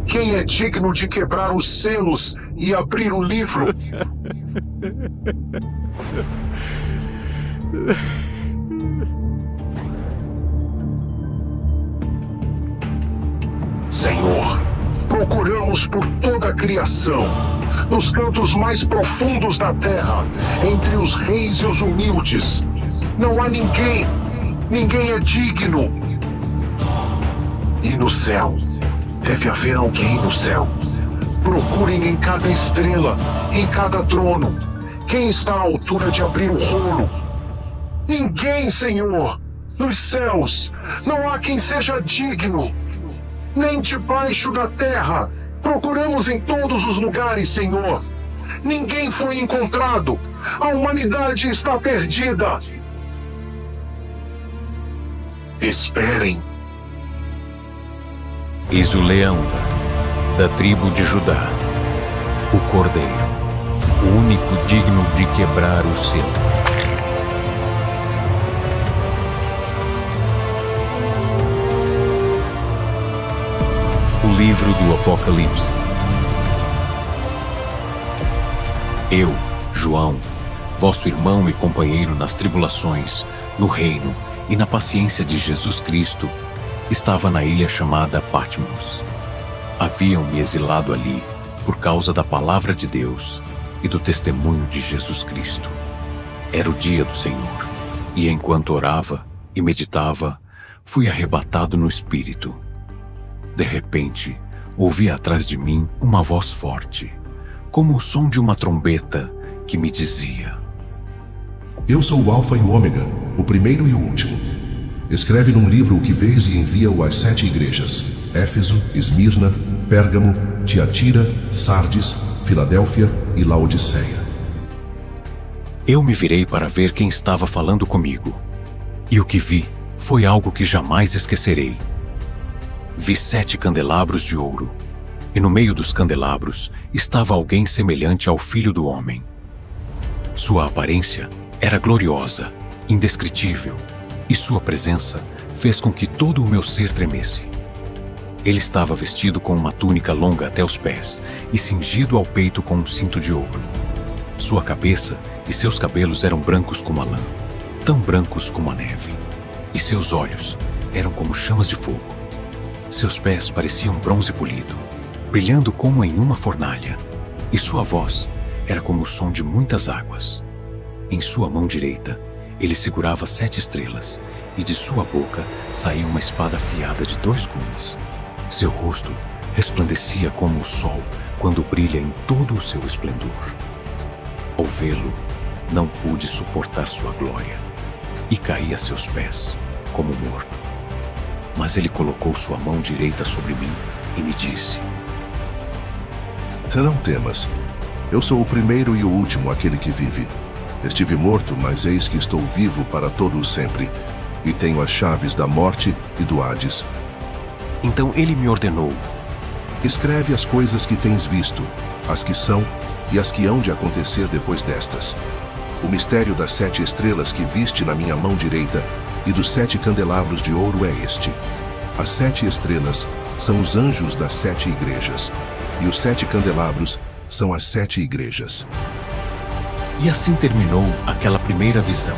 Quem é digno de quebrar os selos e abrir o livro? Senhor, procuramos por toda a criação, nos cantos mais profundos da terra, entre os reis e os humildes. Não há ninguém é digno. E no céu, deve haver alguém no céu. Procurem em cada estrela, em cada trono. Quem está à altura de abrir o rolo? Ninguém, Senhor. Nos céus, não há quem seja digno. Nem debaixo da terra. Procuramos em todos os lugares, Senhor. Ninguém foi encontrado. A humanidade está perdida. Esperem. Eis o leão da tribo de Judá, o cordeiro, o único digno de quebrar os selos. O livro do Apocalipse. Eu, João, vosso irmão e companheiro nas tribulações, no reino e na paciência de Jesus Cristo, estava na ilha chamada Patmos. Haviam-me exilado ali por causa da palavra de Deus e do testemunho de Jesus Cristo. Era o dia do Senhor, e enquanto orava e meditava, fui arrebatado no espírito. De repente, ouvi atrás de mim uma voz forte, como o som de uma trombeta, que me dizia: Eu sou o Alfa e o Ômega, o primeiro e o último. Escreve num livro o que vês e envia-o às 7 igrejas: Éfeso, Esmirna, Pérgamo, Tiatira, Sardes, Filadélfia e Laodiceia. Eu me virei para ver quem estava falando comigo, e o que vi foi algo que jamais esquecerei. Vi 7 candelabros de ouro, e no meio dos candelabros estava alguém semelhante ao Filho do Homem. Sua aparência era gloriosa, indescritível, e sua presença fez com que todo o meu ser tremesse. Ele estava vestido com uma túnica longa até os pés e cingido ao peito com um cinto de ouro. Sua cabeça e seus cabelos eram brancos como a lã, tão brancos como a neve, e seus olhos eram como chamas de fogo. Seus pés pareciam bronze polido, brilhando como em uma fornalha, e sua voz era como o som de muitas águas. Em sua mão direita, ele segurava 7 estrelas, e de sua boca saía uma espada afiada de 2 gumes. Seu rosto resplandecia como o sol quando brilha em todo o seu esplendor. Ao vê-lo, não pude suportar sua glória, e caí a seus pés, como morto. Mas ele colocou sua mão direita sobre mim e me disse: Não temas. Eu sou o primeiro e o último, aquele que vive. Estive morto, mas eis que estou vivo para todo o sempre, e tenho as chaves da morte e do Hades. Então ele me ordenou: Escreve as coisas que tens visto, as que são e as que hão de acontecer depois destas. O mistério das 7 estrelas que viste na minha mão direita e dos 7 candelabros de ouro é este. As 7 estrelas são os anjos das 7 igrejas, e os 7 candelabros são as 7 igrejas. E assim terminou aquela primeira visão.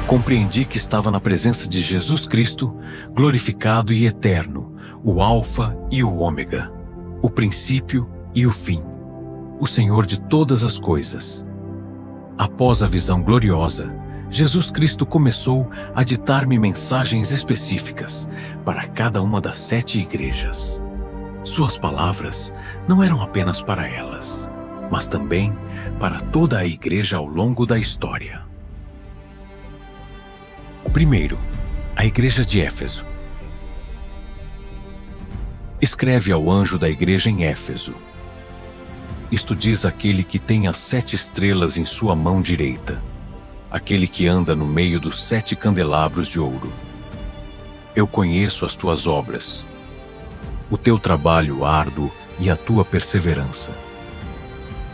Compreendi que estava na presença de Jesus Cristo, glorificado e eterno, o Alfa e o Ômega, o princípio e o fim, o Senhor de todas as coisas. Após a visão gloriosa, Jesus Cristo começou a ditar-me mensagens específicas para cada uma das 7 igrejas. Suas palavras não eram apenas para elas, mas também para toda a igreja ao longo da história. Primeiro, a igreja de Éfeso. Escreve ao anjo da igreja em Éfeso: Isto diz aquele que tem as 7 estrelas em sua mão direita, aquele que anda no meio dos 7 candelabros de ouro. Eu conheço as tuas obras, o teu trabalho árduo e a tua perseverança.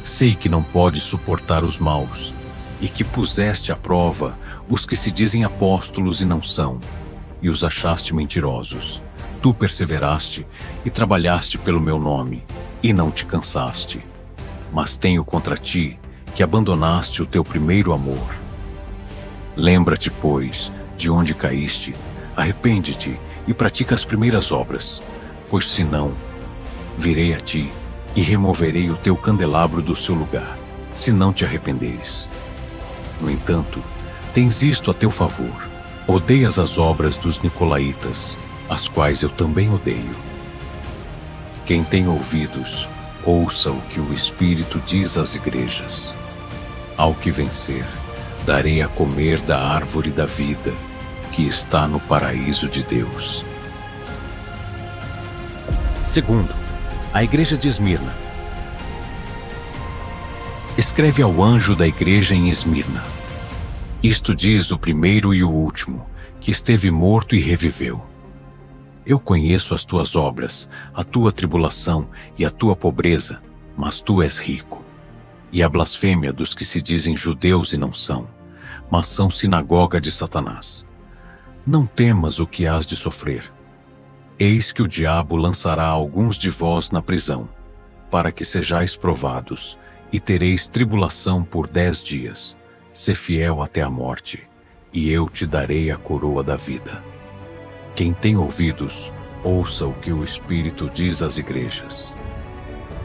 Sei que não podes suportar os maus, e que puseste à prova os que se dizem apóstolos e não são, e os achaste mentirosos, Tu perseveraste e trabalhaste pelo meu nome, e não te cansaste. Mas tenho contra ti que abandonaste o teu primeiro amor. Lembra-te, pois, de onde caíste, arrepende-te e pratica as primeiras obras, pois senão, virei a ti e removerei o teu candelabro do seu lugar, se não te arrependeres. No entanto, tens isto a teu favor: odeias as obras dos nicolaítas, as quais eu também odeio. Quem tem ouvidos, ouça o que o Espírito diz às igrejas. Ao que vencer, darei a comer da árvore da vida, que está no paraíso de Deus. Segundo, a igreja de Esmirna. Escreve ao anjo da igreja em Esmirna: isto diz o primeiro e o último, que esteve morto e reviveu. Eu conheço as tuas obras, a tua tribulação e a tua pobreza, mas tu és rico. E a blasfêmia dos que se dizem judeus e não são, mas são sinagoga de Satanás. Não temas o que hás de sofrer. Eis que o diabo lançará alguns de vós na prisão, para que sejais provados, e tereis tribulação por 10 dias. Sê fiel até a morte, e eu te darei a coroa da vida. Quem tem ouvidos, ouça o que o Espírito diz às igrejas.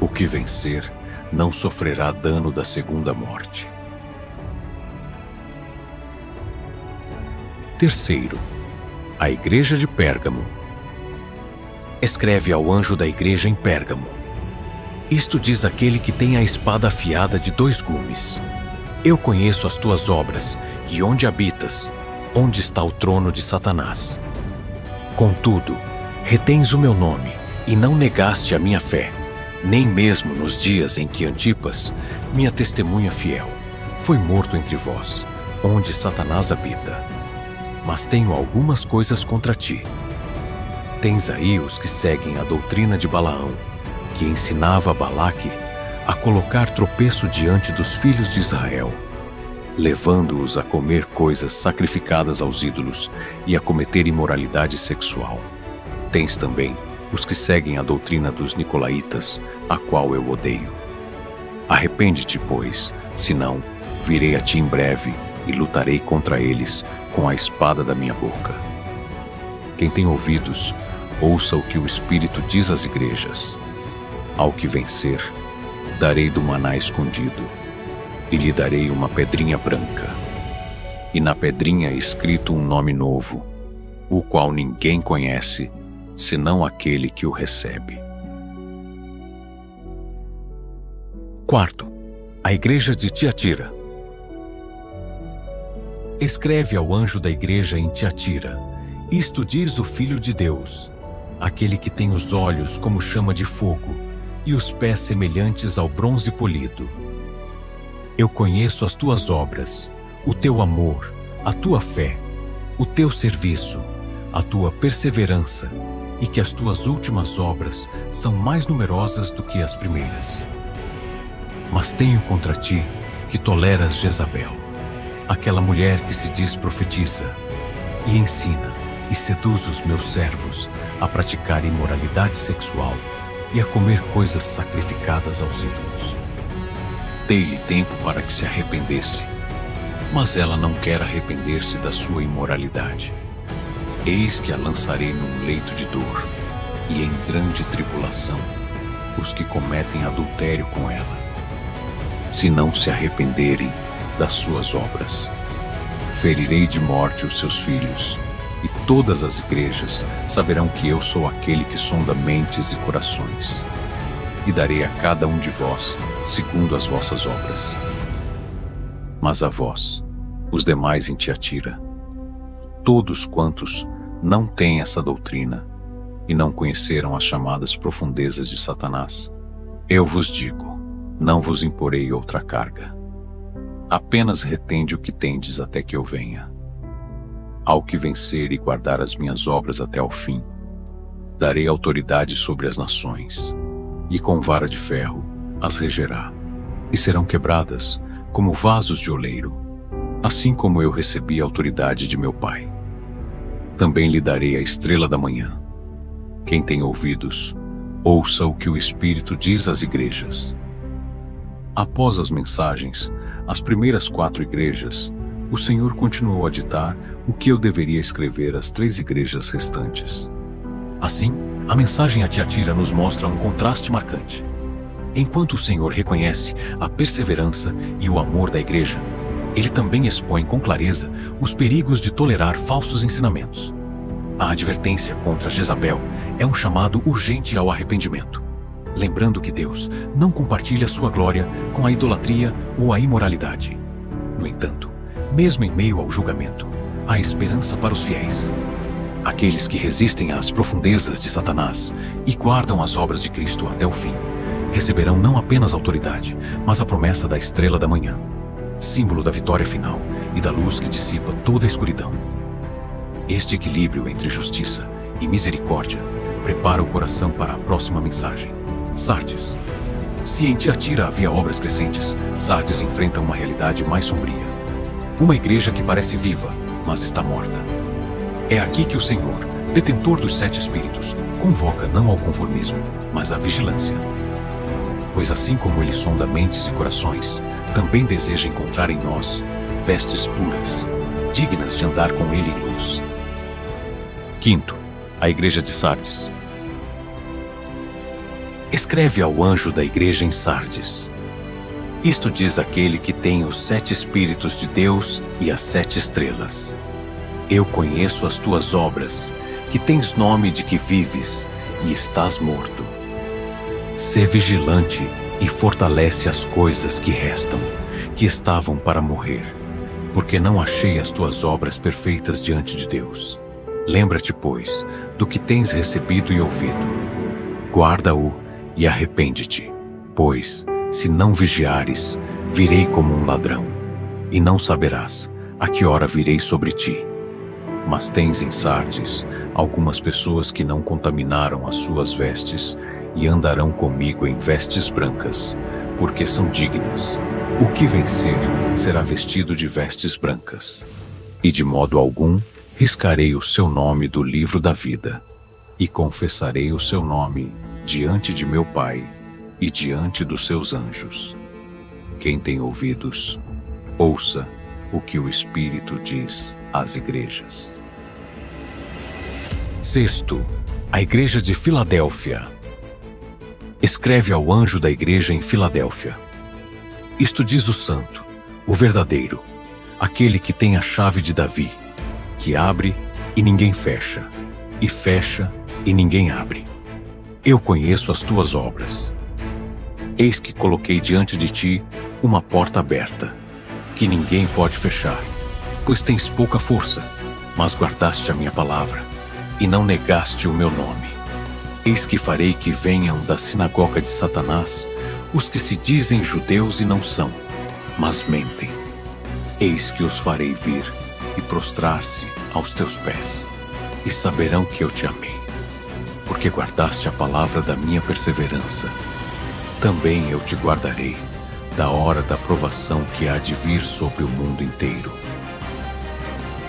O que vencer não sofrerá dano da segunda morte. Terceiro, a igreja de Pérgamo. Escreve ao anjo da igreja em Pérgamo: isto diz aquele que tem a espada afiada de 2 gumes. Eu conheço as tuas obras, e onde habitas, onde está o trono de Satanás. Contudo, retens o meu nome, e não negaste a minha fé, nem mesmo nos dias em que Antipas, minha testemunha fiel, foi morto entre vós, onde Satanás habita. Mas tenho algumas coisas contra ti. Tens aí os que seguem a doutrina de Balaão, que ensinava Balaque a colocar tropeço diante dos filhos de Israel, levando-os a comer coisas sacrificadas aos ídolos e a cometer imoralidade sexual. Tens também os que seguem a doutrina dos nicolaítas, a qual eu odeio. Arrepende-te, pois, senão virei a ti em breve e lutarei contra eles com a espada da minha boca. Quem tem ouvidos, ouça o que o Espírito diz às igrejas. Ao que vencer, darei do maná escondido, e lhe darei uma pedrinha branca, e na pedrinha escrito um nome novo, o qual ninguém conhece, senão aquele que o recebe. Quarto, a igreja de Tiatira. Escreve ao anjo da igreja em Tiatira: isto diz o Filho de Deus, aquele que tem os olhos como chama de fogo e os pés semelhantes ao bronze polido. Eu conheço as tuas obras, o teu amor, a tua fé, o teu serviço, a tua perseverança, e que as tuas últimas obras são mais numerosas do que as primeiras. Mas tenho contra ti que toleras Jezabel, aquela mulher que se diz profetiza, e ensina e seduz os meus servos a praticar imoralidade sexual e a comer coisas sacrificadas aos ídolos. Dei-lhe tempo para que se arrependesse, mas ela não quer arrepender-se da sua imoralidade. Eis que a lançarei num leito de dor, e em grande tribulação, os que cometem adultério com ela, se não se arrependerem das suas obras. Ferirei de morte os seus filhos, e todas as igrejas saberão que eu sou aquele que sonda mentes e corações, e darei a cada um de vós segundo as vossas obras. Mas a vós, os demais em Tiatira, todos quantos não têm essa doutrina e não conheceram as chamadas profundezas de Satanás, eu vos digo, não vos imporei outra carga. Apenas retende o que tendes até que eu venha. Ao que vencer e guardar as minhas obras até ao fim, darei autoridade sobre as nações, e com vara de ferro as regerá, e serão quebradas como vasos de oleiro, assim como eu recebi a autoridade de meu Pai. Também lhe darei a estrela da manhã. Quem tem ouvidos, ouça o que o Espírito diz às igrejas. Após as mensagens, às primeiras 4 igrejas, o Senhor continuou a ditar o que eu deveria escrever às 3 igrejas restantes. Assim, a mensagem a Tiatira nos mostra um contraste marcante. Enquanto o Senhor reconhece a perseverança e o amor da igreja, ele também expõe com clareza os perigos de tolerar falsos ensinamentos. A advertência contra Jezabel é um chamado urgente ao arrependimento, lembrando que Deus não compartilha sua glória com a idolatria ou a imoralidade. No entanto, mesmo em meio ao julgamento, há esperança para os fiéis. Aqueles que resistem às profundezas de Satanás e guardam as obras de Cristo até o fim, receberão não apenas autoridade, mas a promessa da estrela da manhã, símbolo da vitória final e da luz que dissipa toda a escuridão. Este equilíbrio entre justiça e misericórdia prepara o coração para a próxima mensagem. Sardes. Se em Tiatira havia obras crescentes, Sardes enfrenta uma realidade mais sombria. Uma igreja que parece viva, mas está morta. É aqui que o Senhor, detentor dos 7 espíritos, convoca não ao conformismo, mas à vigilância. Pois assim como ele sonda mentes e corações, também deseja encontrar em nós vestes puras, dignas de andar com ele em luz. Quinto, a igreja de Sardes. Escreve ao anjo da igreja em Sardes. Isto diz aquele que tem os 7 espíritos de Deus e as 7 estrelas. Eu conheço as tuas obras, que tens nome de que vives e estás morto. Sê vigilante e fortalece as coisas que restam, que estavam para morrer, porque não achei as tuas obras perfeitas diante de Deus. Lembra-te, pois, do que tens recebido e ouvido. Guarda-o e arrepende-te, pois, se não vigiares, virei como um ladrão, e não saberás a que hora virei sobre ti. Mas tens em Sardes algumas pessoas que não contaminaram as suas vestes e andarão comigo em vestes brancas, porque são dignas. O que vencer será vestido de vestes brancas. E de modo algum riscarei o seu nome do livro da vida, e confessarei o seu nome diante de meu Pai e diante dos seus anjos. Quem tem ouvidos, ouça o que o Espírito diz às igrejas. Sexto, a igreja de Filadélfia. Escreve ao anjo da igreja em Filadélfia. Isto diz o santo, o verdadeiro, aquele que tem a chave de Davi, que abre e ninguém fecha, e fecha e ninguém abre. Eu conheço as tuas obras. Eis que coloquei diante de ti uma porta aberta, que ninguém pode fechar, pois tens pouca força, mas guardaste a minha palavra, e não negaste o meu nome. Eis que farei que venham da sinagoga de Satanás os que se dizem judeus e não são, mas mentem. Eis que os farei vir e prostrar-se aos teus pés, e saberão que eu te amei, porque guardaste a palavra da minha perseverança. Também eu te guardarei da hora da provação que há de vir sobre o mundo inteiro,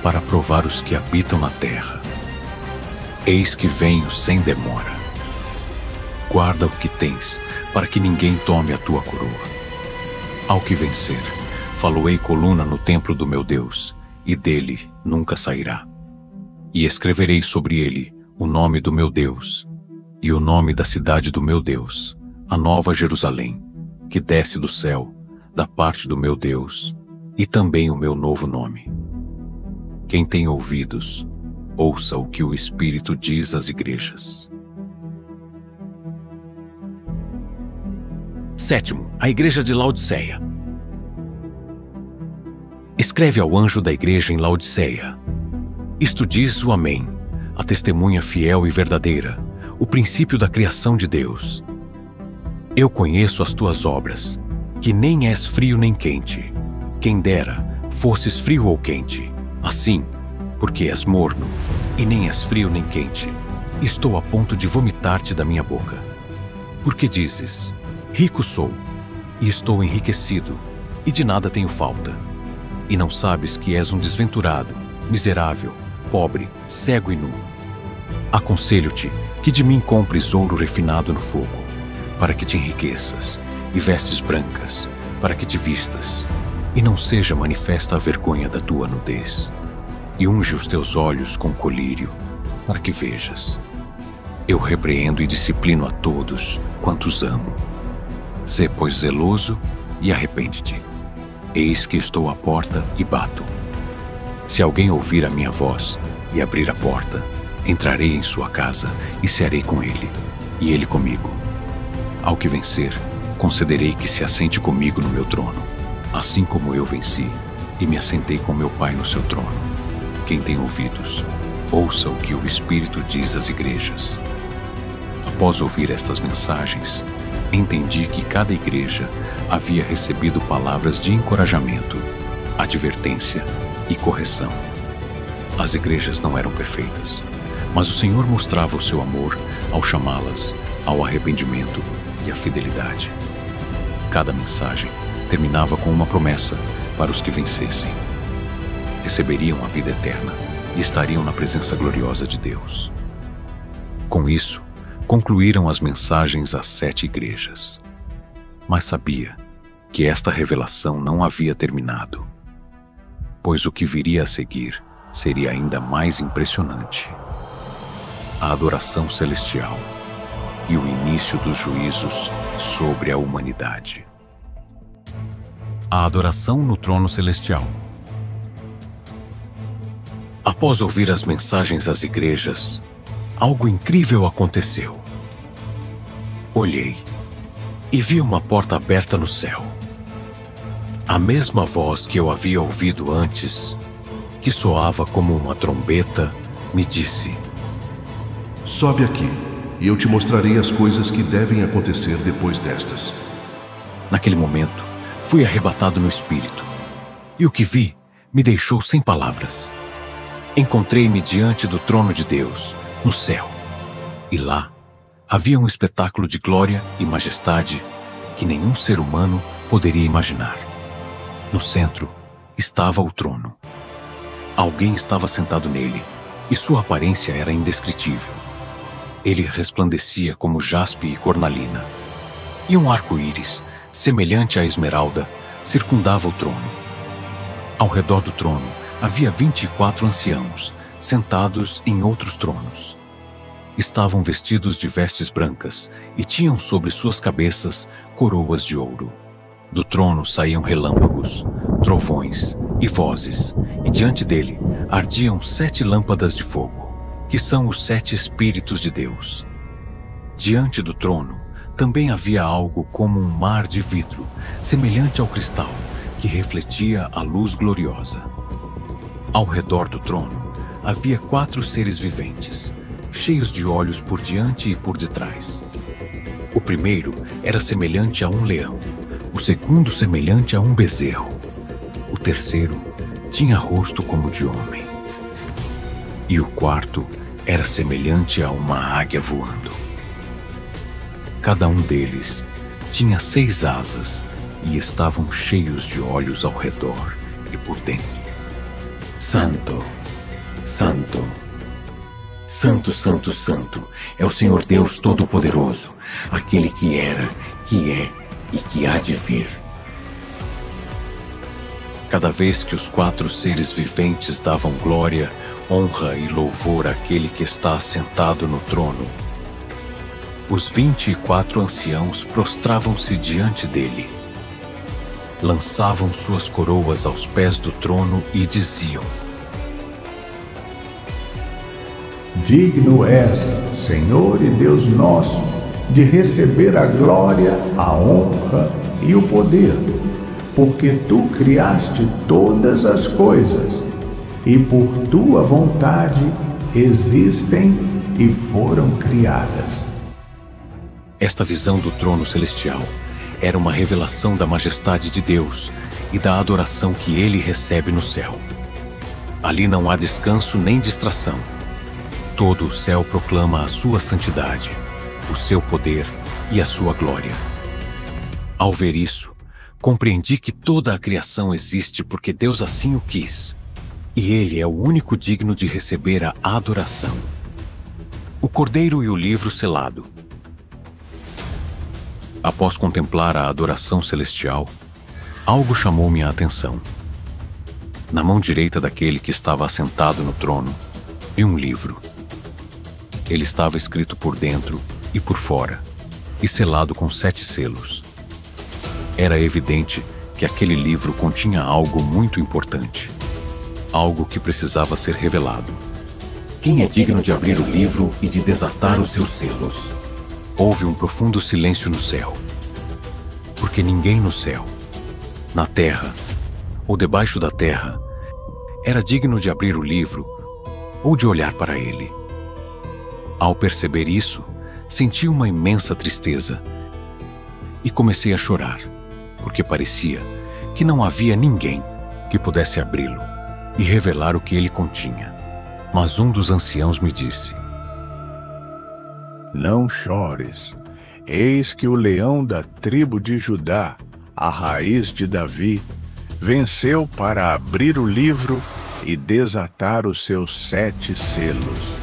para provar os que habitam na terra. Eis que venho sem demora. Guarda o que tens, para que ninguém tome a tua coroa. Ao que vencer, faloei coluna no templo do meu Deus, e dele nunca sairá. E escreverei sobre ele o nome do meu Deus, e o nome da cidade do meu Deus, a nova Jerusalém, que desce do céu, da parte do meu Deus, e também o meu novo nome. Quem tem ouvidos, ouça o que o Espírito diz às igrejas. Sétimo, a igreja de Laodiceia. Escreve ao anjo da igreja em Laodiceia. Isto diz o Amém, a testemunha fiel e verdadeira, o princípio da criação de Deus. Eu conheço as tuas obras, que nem és frio nem quente. Quem dera, fosses frio ou quente. Assim, porque és morno, e nem és frio nem quente, estou a ponto de vomitar-te da minha boca. Porque dizes, rico sou, e estou enriquecido, e de nada tenho falta. E não sabes que és um desventurado, miserável, pobre, cego e nu. Aconselho-te que de mim compres ouro refinado no fogo, para que te enriqueças, e vestes brancas, para que te vistas, e não seja manifesta a vergonha da tua nudez. E unge os teus olhos com colírio, para que vejas. Eu repreendo e disciplino a todos quantos amo. Sê, pois, zeloso e arrepende-te. Eis que estou à porta e bato. Se alguém ouvir a minha voz e abrir a porta, entrarei em sua casa e cearei com ele, e ele comigo. Ao que vencer, concederei que se assente comigo no meu trono, assim como eu venci e me assentei com meu Pai no seu trono. Quem tem ouvidos, ouça o que o Espírito diz às igrejas. Após ouvir estas mensagens, entendi que cada igreja havia recebido palavras de encorajamento, advertência e correção. As igrejas não eram perfeitas, mas o Senhor mostrava o seu amor ao chamá-las ao arrependimento e à fidelidade. Cada mensagem terminava com uma promessa para os que vencessem. Receberiam a vida eterna e estariam na presença gloriosa de Deus. Com isso, concluíram as mensagens às 7 igrejas. Mas sabia que esta revelação não havia terminado, pois o que viria a seguir seria ainda mais impressionante. A adoração celestial e o início dos juízos sobre a humanidade. A adoração no trono celestial. Após ouvir as mensagens às igrejas, algo incrível aconteceu. Olhei e vi uma porta aberta no céu. A mesma voz que eu havia ouvido antes, que soava como uma trombeta, me disse: Sobe aqui, e eu te mostrarei as coisas que devem acontecer depois destas. Naquele momento, fui arrebatado no espírito, e o que vi me deixou sem palavras. Encontrei-me diante do trono de Deus, no céu, e lá havia um espetáculo de glória e majestade que nenhum ser humano poderia imaginar. No centro estava o trono. Alguém estava sentado nele, e sua aparência era indescritível. Ele resplandecia como jaspe e cornalina, e um arco-íris, semelhante à esmeralda, circundava o trono. Ao redor do trono havia 24 anciãos, sentados em outros tronos. Estavam vestidos de vestes brancas e tinham sobre suas cabeças coroas de ouro. Do trono saíam relâmpagos, trovões e vozes, e diante dele ardiam 7 lâmpadas de fogo, que são os 7 Espíritos de Deus. Diante do trono também havia algo como um mar de vidro, semelhante ao cristal, que refletia a luz gloriosa. Ao redor do trono havia 4 seres viventes, cheios de olhos por diante e por detrás. O primeiro era semelhante a um leão, o segundo semelhante a um bezerro, o terceiro tinha rosto como de homem, e o quarto era semelhante a uma águia voando. Cada um deles tinha 6 asas e estavam cheios de olhos ao redor e por dentro. Santo, Santo, Santo, Santo, Santo é o Senhor Deus Todo-Poderoso, aquele que era, que é e que há de vir. Cada vez que os 4 seres viventes davam glória, honra e louvor àquele que está assentado no trono, os 24 anciãos prostravam-se diante dele. Lançavam suas coroas aos pés do trono e diziam: Digno és, Senhor e Deus nosso, de receber a glória, a honra e o poder, porque tu criaste todas as coisas, e por tua vontade existem e foram criadas. Esta visão do trono celestial era uma revelação da majestade de Deus e da adoração que ele recebe no céu. Ali não há descanso nem distração. Todo o céu proclama a sua santidade, o seu poder e a sua glória. Ao ver isso, compreendi que toda a criação existe porque Deus assim o quis, e Ele é o único digno de receber a adoração. o cordeiro e o livro selado. Após contemplar a adoração celestial, algo chamou minha atenção. Na mão direita daquele que estava assentado no trono, vi um livro. Ele estava escrito por dentro e por fora, e selado com 7 selos. Era evidente que aquele livro continha algo muito importante, algo que precisava ser revelado. Quem é digno de abrir o livro e de desatar os seus selos? Houve um profundo silêncio no céu, porque ninguém no céu, na terra ou debaixo da terra era digno de abrir o livro ou de olhar para ele. Ao perceber isso, senti uma imensa tristeza e comecei a chorar, porque parecia que não havia ninguém que pudesse abri-lo e revelar o que ele continha. Mas um dos anciãos me disse: Não chores. Eis que o leão da tribo de Judá, a raiz de Davi, venceu para abrir o livro e desatar os seus 7 selos.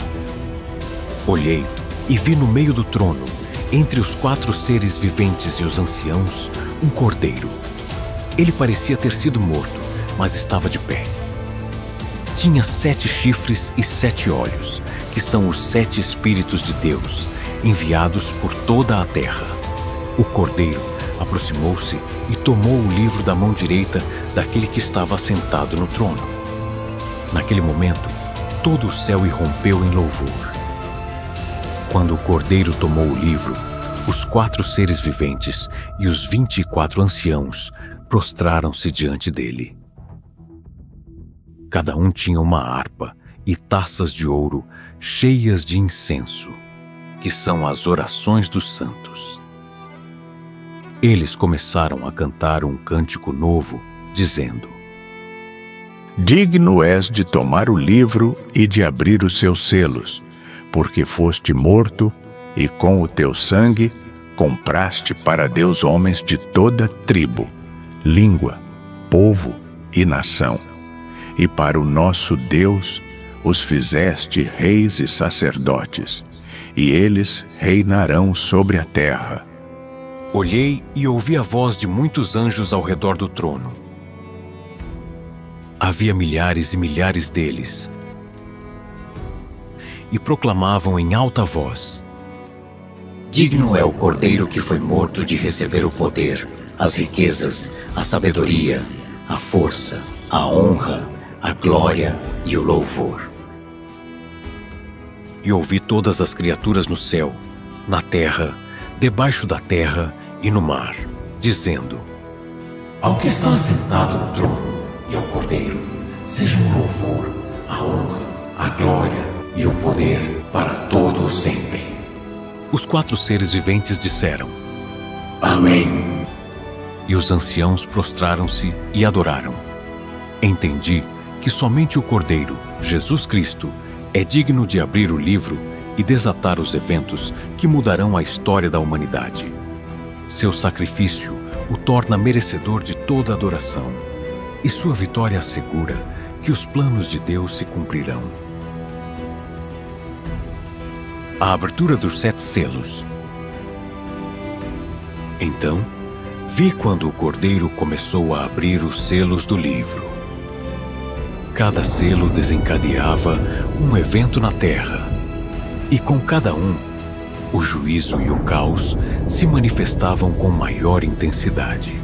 Olhei e vi no meio do trono, entre os 4 seres viventes e os anciãos, um cordeiro. Ele parecia ter sido morto, mas estava de pé. Tinha 7 chifres e 7 olhos, que são os 7 Espíritos de Deus, enviados por toda a terra. O cordeiro aproximou-se e tomou o livro da mão direita daquele que estava assentado no trono. Naquele momento, todo o céu irrompeu em louvor. Quando o cordeiro tomou o livro, os 4 seres viventes e os 24 anciãos prostraram-se diante dele. Cada um tinha uma harpa e taças de ouro cheias de incenso, que são as orações dos santos. Eles começaram a cantar um cântico novo, dizendo: Digno és de tomar o livro e de abrir os seus selos, porque foste morto e com o teu sangue compraste para Deus homens de toda tribo, língua, povo e nação. E para o nosso Deus os fizeste reis e sacerdotes, e eles reinarão sobre a terra. Olhei e ouvi a voz de muitos anjos ao redor do trono. Havia milhares e milhares deles, e proclamavam em alta voz: Digno é o cordeiro que foi morto de receber o poder, as riquezas, a sabedoria, a força, a honra, a glória e o louvor. E ouvi todas as criaturas no céu, na terra, debaixo da terra e no mar, dizendo: Ao que está assentado no trono e ao cordeiro, seja o louvor, a honra, a glória e o poder para todo o sempre. Os 4 seres viventes disseram: Amém. E os anciãos prostraram-se e adoraram. Entendi que somente o Cordeiro, Jesus Cristo, é digno de abrir o livro e desatar os eventos que mudarão a história da humanidade. Seu sacrifício o torna merecedor de toda adoração, e sua vitória assegura que os planos de Deus se cumprirão. A abertura dos 7 selos. Então, vi quando o Cordeiro começou a abrir os selos do livro. Cada selo desencadeava um evento na terra, e com cada um, o juízo e o caos se manifestavam com maior intensidade.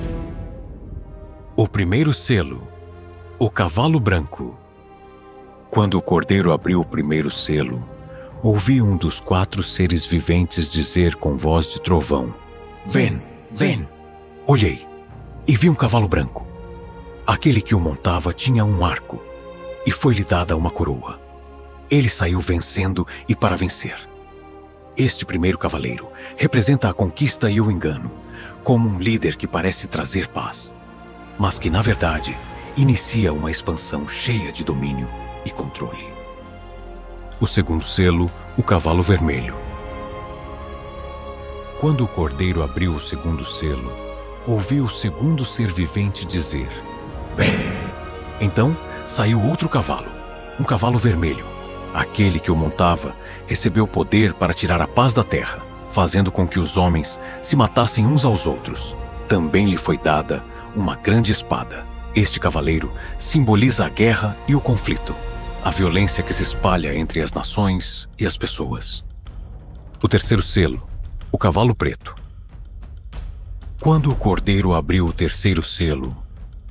O primeiro selo, o cavalo branco. Quando o Cordeiro abriu o primeiro selo, ouvi um dos 4 seres viventes dizer com voz de trovão: Vem, vem! Olhei e vi um cavalo branco. Aquele que o montava tinha um arco, e foi-lhe dada uma coroa. Ele saiu vencendo e para vencer. Este primeiro cavaleiro representa a conquista e o engano, como um líder que parece trazer paz, mas que, na verdade, inicia uma expansão cheia de domínio e controle. O segundo selo, o cavalo vermelho. Quando o Cordeiro abriu o segundo selo, ouvi o segundo ser vivente dizer: Bem! Então saiu outro cavalo, um cavalo vermelho. Aquele que o montava recebeu poder para tirar a paz da terra, fazendo com que os homens se matassem uns aos outros. Também lhe foi dada uma grande espada. Este cavaleiro simboliza a guerra e o conflito, a violência que se espalha entre as nações e as pessoas. O terceiro selo, o cavalo preto. Quando o cordeiro abriu o terceiro selo,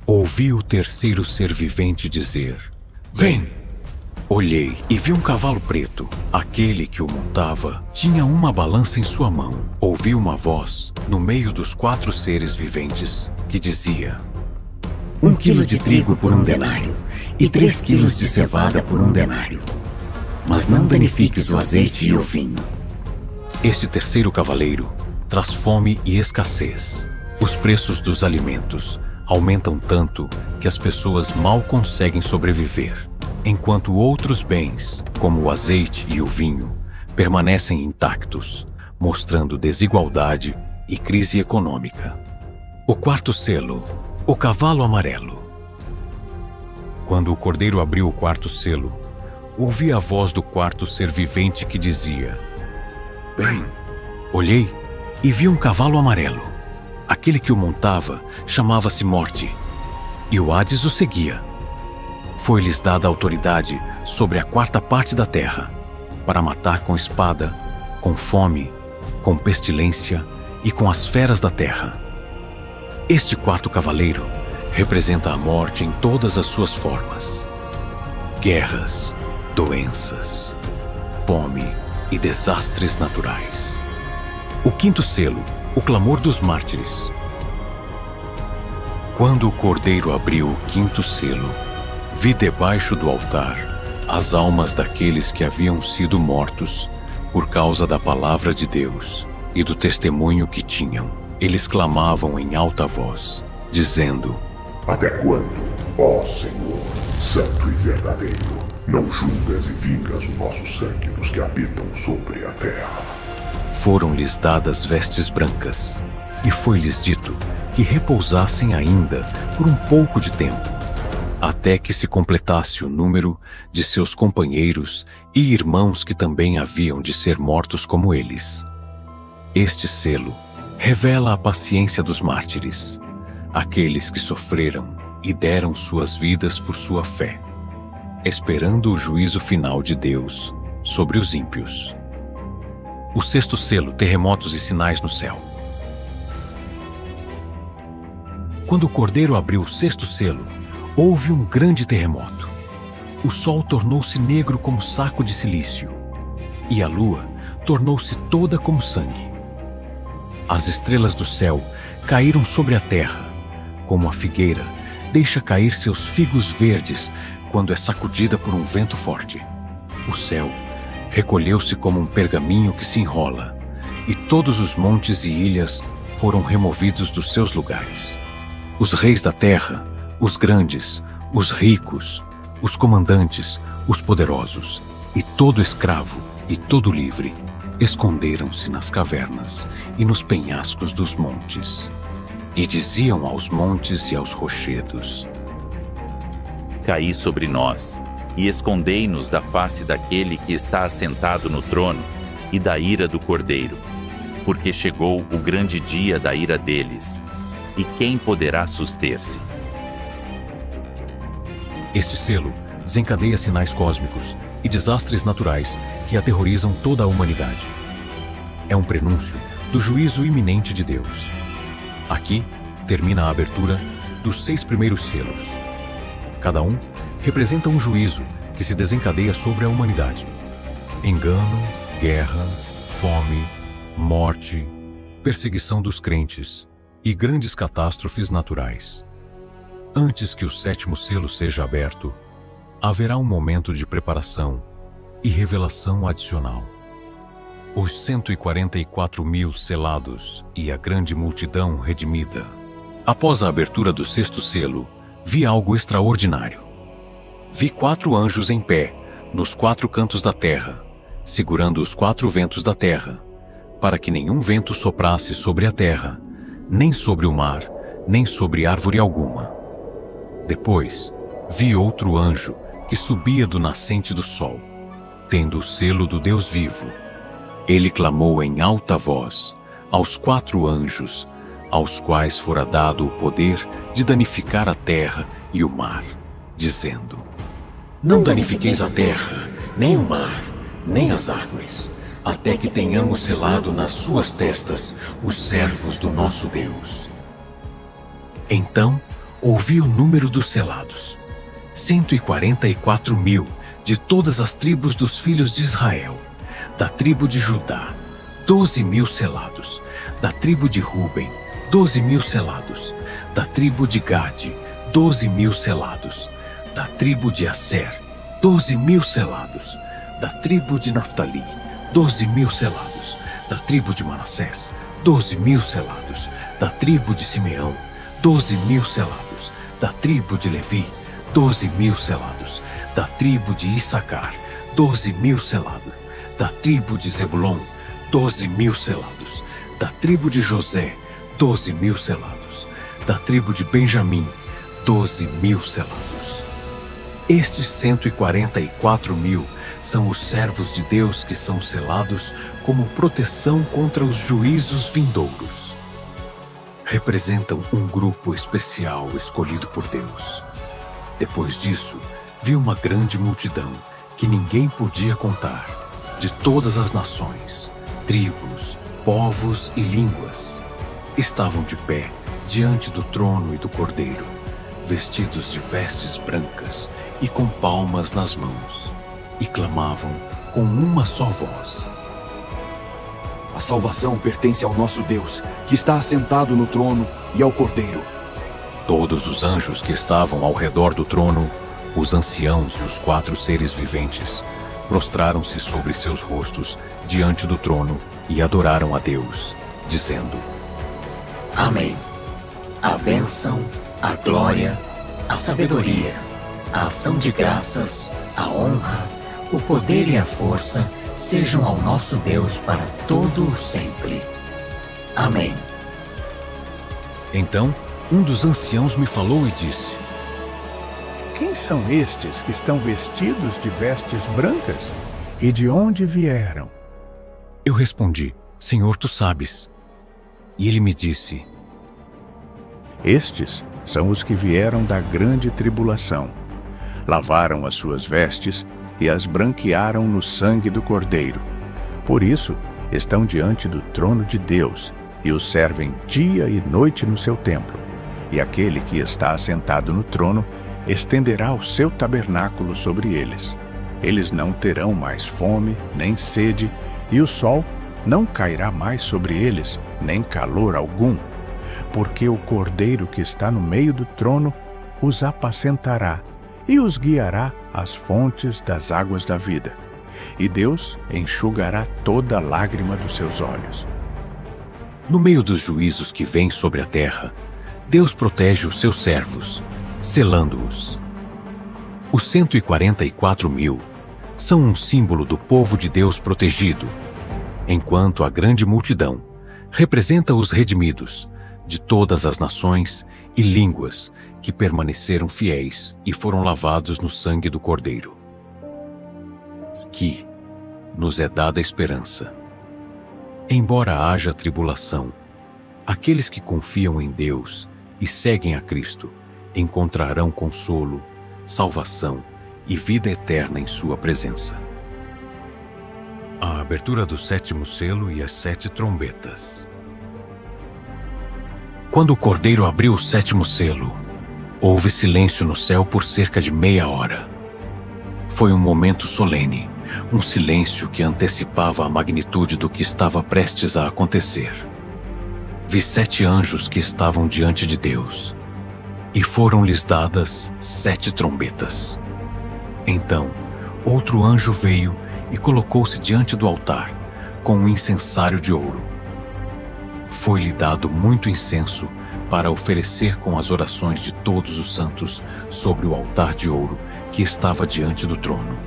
ouvi o terceiro ser vivente dizer: "Vem!" Olhei e vi um cavalo preto. Aquele que o montava tinha uma balança em sua mão. Ouvi uma voz no meio dos 4 seres viventes que dizia: 1 quilo de trigo por 1 denário e 3 quilos de cevada por 1 denário. Mas não danifiques o azeite e o vinho. Este terceiro cavaleiro traz fome e escassez. Os preços dos alimentos aumentam tanto que as pessoas mal conseguem sobreviver, enquanto outros bens, como o azeite e o vinho, permanecem intactos, mostrando desigualdade e crise econômica. O quarto selo, o cavalo amarelo. Quando o cordeiro abriu o quarto selo, ouvi a voz do quarto ser vivente que dizia: "Vem!" Olhei e vi um cavalo amarelo. Aquele que o montava chamava-se Morte, e o Hades o seguia. Foi-lhes dada autoridade sobre a 4ª parte da terra, para matar com espada, com fome, com pestilência e com as feras da terra. Este 4º cavaleiro representa a morte em todas as suas formas: guerras, doenças, fome e desastres naturais. O 5º selo, o clamor dos mártires. Quando o cordeiro abriu o 5º selo, vi debaixo do altar as almas daqueles que haviam sido mortos por causa da palavra de Deus e do testemunho que tinham. Eles clamavam em alta voz, dizendo: Até quando, ó Senhor, santo e verdadeiro, não julgas e vingas o nosso sangue dos que habitam sobre a terra? Foram-lhes dadas vestes brancas, e foi-lhes dito que repousassem ainda por um pouco de tempo, até que se completasse o número de seus companheiros e irmãos que também haviam de ser mortos como eles. Este selo revela a paciência dos mártires, aqueles que sofreram e deram suas vidas por sua fé, esperando o juízo final de Deus sobre os ímpios. O 6º selo, terremotos e sinais no céu. Quando o cordeiro abriu o 6º selo, houve um grande terremoto. O sol tornou-se negro como saco de silício, e a lua tornou-se toda como sangue. As estrelas do céu caíram sobre a terra, como a figueira deixa cair seus figos verdes quando é sacudida por um vento forte. O céu recolheu-se como um pergaminho que se enrola, e todos os montes e ilhas foram removidos dos seus lugares. Os reis da terra, os grandes, os ricos, os comandantes, os poderosos, e todo escravo e todo livre, esconderam-se nas cavernas e nos penhascos dos montes, e diziam aos montes e aos rochedos: Caí sobre nós, e escondei-nos da face daquele que está assentado no trono e da ira do Cordeiro, porque chegou o grande dia da ira deles, e quem poderá suster-se? Este selo desencadeia sinais cósmicos e desastres naturais que aterrorizam toda a humanidade. É um prenúncio do juízo iminente de Deus. Aqui termina a abertura dos 6 primeiros selos. Cada um representa um juízo que se desencadeia sobre a humanidade. Engano, guerra, fome, morte, perseguição dos crentes e grandes catástrofes naturais. Antes que o 7º selo seja aberto, haverá um momento de preparação e revelação adicional. Os 144.000 selados e a grande multidão redimida. Após a abertura do 6º selo, vi algo extraordinário. Vi 4 anjos em pé, nos 4 cantos da terra, segurando os 4 ventos da terra, para que nenhum vento soprasse sobre a terra, nem sobre o mar, nem sobre árvore alguma. Depois, vi outro anjo que subia do nascente do sol. tendo o selo do Deus vivo. Ele clamou em alta voz aos 4 anjos, aos quais fora dado o poder de danificar a terra e o mar, dizendo: Não danifiqueis a terra, nem o mar, nem as árvores, até que tenhamos selado nas suas testas os servos do nosso Deus. Então ouvi o número dos selados: 144.000 de todas as tribos dos filhos de Israel. Da tribo de Judá, 12.000 selados. Da tribo de Ruben, 12.000 selados. Da tribo de Gade, 12.000 selados. Da tribo de Asser, 12.000 selados. Da tribo de Naftali, 12.000 selados. Da tribo de Manassés, 12.000 selados. Da tribo de Simeão, 12.000 selados. Da tribo de Levi, 12.000 selados. Da tribo de Issacar, 12.000 selados. Da tribo de Zebulon, 12.000 selados. Da tribo de José, 12.000 selados. Da tribo de Benjamim, 12.000 selados. Estes 144.000 são os servos de Deus que são selados como proteção contra os juízos vindouros. Representam um grupo especial escolhido por Deus. Depois disso, vi uma grande multidão que ninguém podia contar, de todas as nações, tribos, povos e línguas. Estavam de pé diante do trono e do Cordeiro, vestidos de vestes brancas e com palmas nas mãos, e clamavam com uma só voz: A salvação pertence ao nosso Deus, que está assentado no trono, e ao Cordeiro. Todos os anjos que estavam ao redor do trono, os anciãos e os 4 seres viventes, prostraram-se sobre seus rostos diante do trono e adoraram a Deus, dizendo: Amém. A bênção, a glória, a sabedoria, a ação de graças, a honra, o poder e a força sejam ao nosso Deus para todo o sempre. Amém. Então, um dos anciãos me falou e disse: Quem são estes que estão vestidos de vestes brancas? E de onde vieram? Eu respondi: Senhor, tu sabes. E ele me disse: Estes são os que vieram da grande tribulação. Lavaram as suas vestes e as branquearam no sangue do Cordeiro. Por isso, estão diante do trono de Deus e o servem dia e noite no seu templo. E aquele que está assentado no trono estenderá o seu tabernáculo sobre eles. Eles não terão mais fome, nem sede, e o sol não cairá mais sobre eles, nem calor algum, porque o Cordeiro que está no meio do trono os apacentará e os guiará às fontes das águas da vida. E Deus enxugará toda lágrima dos seus olhos. No meio dos juízos que vêm sobre a terra, Deus protege os seus servos, selando-os. Os 144.000 são um símbolo do povo de Deus protegido, enquanto a grande multidão representa os redimidos de todas as nações e línguas que permaneceram fiéis e foram lavados no sangue do Cordeiro. Que nos é dada esperança. Embora haja tribulação, aqueles que confiam em Deus e seguem a Cristo encontrarão consolo, salvação e vida eterna em sua presença. A abertura do 7º selo e as 7 trombetas. Quando o Cordeiro abriu o 7º selo, houve silêncio no céu por cerca de meia hora. Foi um momento solene, um silêncio que antecipava a magnitude do que estava prestes a acontecer. Vi 7 anjos que estavam diante de Deus, e foram-lhes dadas 7 trombetas. Então, outro anjo veio e colocou-se diante do altar, com um incensário de ouro. Foi-lhe dado muito incenso para oferecer com as orações de todos os santos sobre o altar de ouro que estava diante do trono.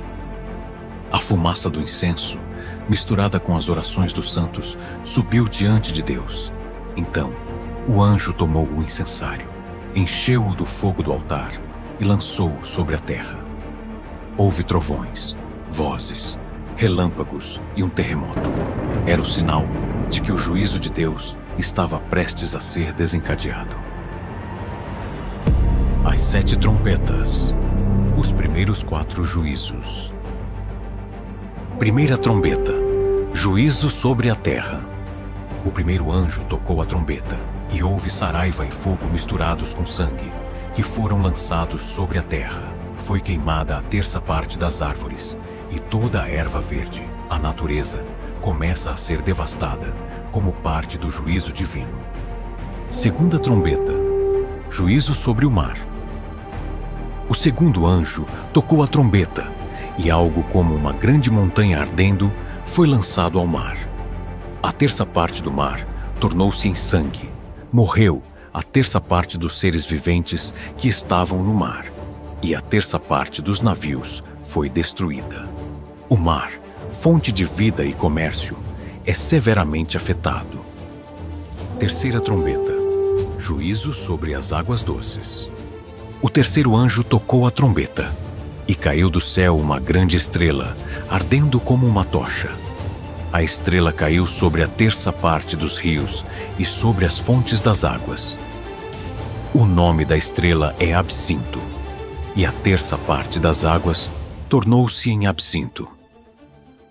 A fumaça do incenso, misturada com as orações dos santos, subiu diante de Deus. Então, o anjo tomou o incensário, encheu-o do fogo do altar e lançou-o sobre a terra. Houve trovões, vozes, relâmpagos e um terremoto. Era o sinal de que o juízo de Deus estava prestes a ser desencadeado. As 7 trombetas. Os primeiros 4 juízos. Primeira trombeta. Juízo sobre a terra. O primeiro anjo tocou a trombeta, e houve saraiva e fogo misturados com sangue, que foram lançados sobre a terra. Foi queimada a terça parte das árvores, e toda a erva verde, a natureza, começa a ser devastada, como parte do juízo divino. Segunda trombeta. Juízo sobre o mar. O segundo anjo tocou a trombeta, e algo como uma grande montanha ardendo foi lançado ao mar. A terça parte do mar tornou-se em sangue. Morreu a terça parte dos seres viventes que estavam no mar, e a terça parte dos navios foi destruída. O mar, fonte de vida e comércio, é severamente afetado. Terceira trombeta. Juízo sobre as águas doces. O terceiro anjo tocou a trombeta, e caiu do céu uma grande estrela, ardendo como uma tocha. A estrela caiu sobre a terça parte dos rios e sobre as fontes das águas. O nome da estrela é Absinto, e a terça parte das águas tornou-se em absinto.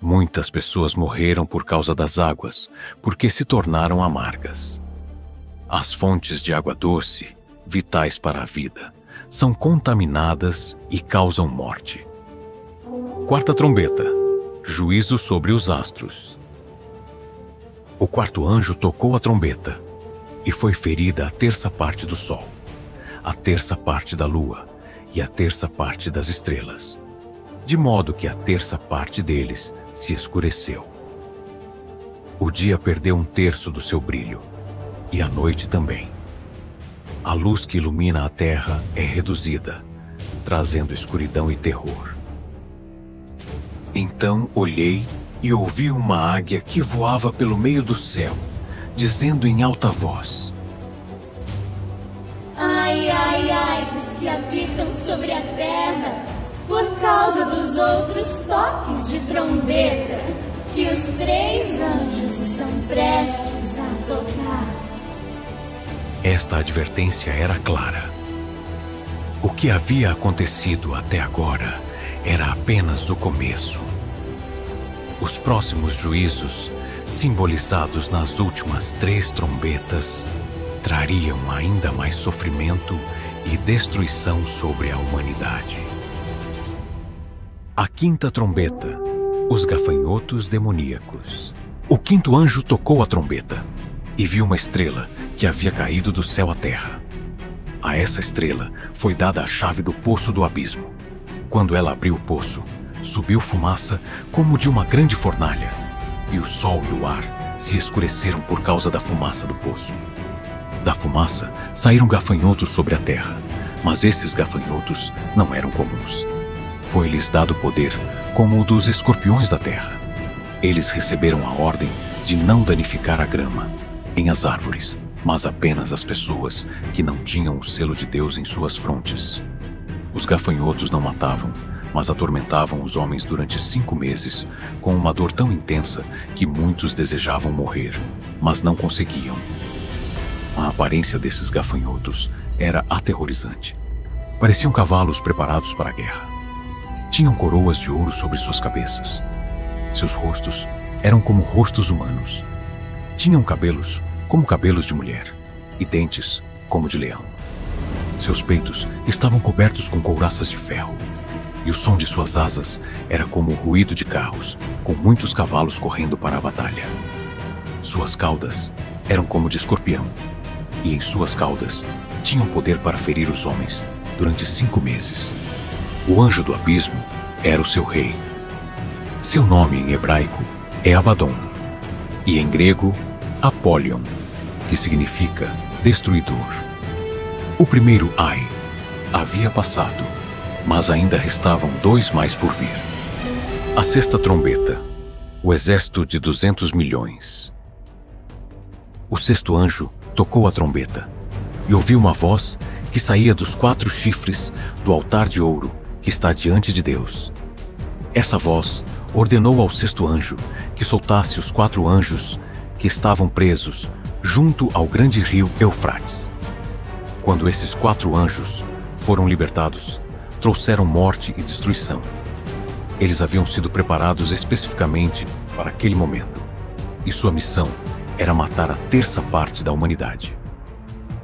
Muitas pessoas morreram por causa das águas, porque se tornaram amargas. As fontes de água doce, vitais para a vida, são contaminadas e causam morte. Quarta trombeta. Juízo sobre os astros. O quarto anjo tocou a trombeta, e foi ferida a terça parte do sol, a terça parte da lua e a terça parte das estrelas, de modo que a terça parte deles se escureceu. O dia perdeu um terço do seu brilho, e a noite também. A luz que ilumina a terra é reduzida, trazendo escuridão e terror. Então olhei e ouvi uma águia que voava pelo meio do céu, dizendo em alta voz: Ai, ai, ai dos que habitam sobre a terra, por causa dos outros toques de trombeta que os 3 anjos estão prestes a tocar. Esta advertência era clara. O que havia acontecido até agora era apenas o começo. Os próximos juízos, simbolizados nas últimas 3 trombetas, trariam ainda mais sofrimento e destruição sobre a humanidade. A quinta trombeta. Os gafanhotos demoníacos. O quinto anjo tocou a trombeta, e viu uma estrela que havia caído do céu à terra. A essa estrela foi dada a chave do poço do abismo. Quando ela abriu o poço, subiu fumaça como de uma grande fornalha, e o sol e o ar se escureceram por causa da fumaça do poço. Da fumaça saíram gafanhotos sobre a terra, mas esses gafanhotos não eram comuns. Foi-lhes dado poder como o dos escorpiões da terra. Eles receberam a ordem de não danificar a grama, nem as árvores, mas apenas as pessoas que não tinham o selo de Deus em suas frontes. Os gafanhotos não matavam, mas atormentavam os homens durante 5 meses, com uma dor tão intensa que muitos desejavam morrer, mas não conseguiam. A aparência desses gafanhotos era aterrorizante. Pareciam cavalos preparados para a guerra. Tinham coroas de ouro sobre suas cabeças. Seus rostos eram como rostos humanos. Tinham cabelos como cabelos de mulher, e dentes como de leão. Seus peitos estavam cobertos com couraças de ferro, e o som de suas asas era como o ruído de carros, com muitos cavalos correndo para a batalha. Suas caudas eram como de escorpião, e em suas caudas tinham poder para ferir os homens durante 5 meses. O anjo do abismo era o seu rei. Seu nome em hebraico é Abaddon, e em grego, Apollyon, que significa destruidor. O primeiro Ai havia passado, mas ainda restavam 2 mais por vir. A sexta trombeta. O exército de 200 milhões. O sexto anjo tocou a trombeta, e ouviu uma voz que saía dos 4 chifres do altar de ouro que está diante de Deus. Essa voz ordenou ao sexto anjo que soltasse os 4 anjos que estavam presos junto ao grande rio Eufrates. Quando esses 4 anjos foram libertados, trouxeram morte e destruição. Eles haviam sido preparados especificamente para aquele momento, e sua missão era matar a 1/3 parte da humanidade.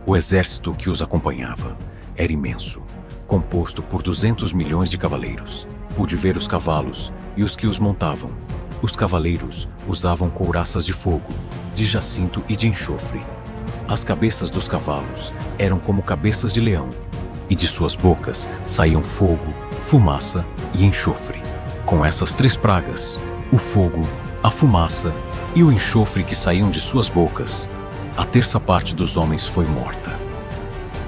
O exército que os acompanhava era imenso, composto por 200 milhões de cavaleiros. Pude ver os cavalos e os que os montavam. Os cavaleiros usavam couraças de fogo, de jacinto e de enxofre. As cabeças dos cavalos eram como cabeças de leão, e de suas bocas saíam fogo, fumaça e enxofre. Com essas 3 pragas, o fogo, a fumaça e o enxofre que saíam de suas bocas, a 1/3 parte dos homens foi morta.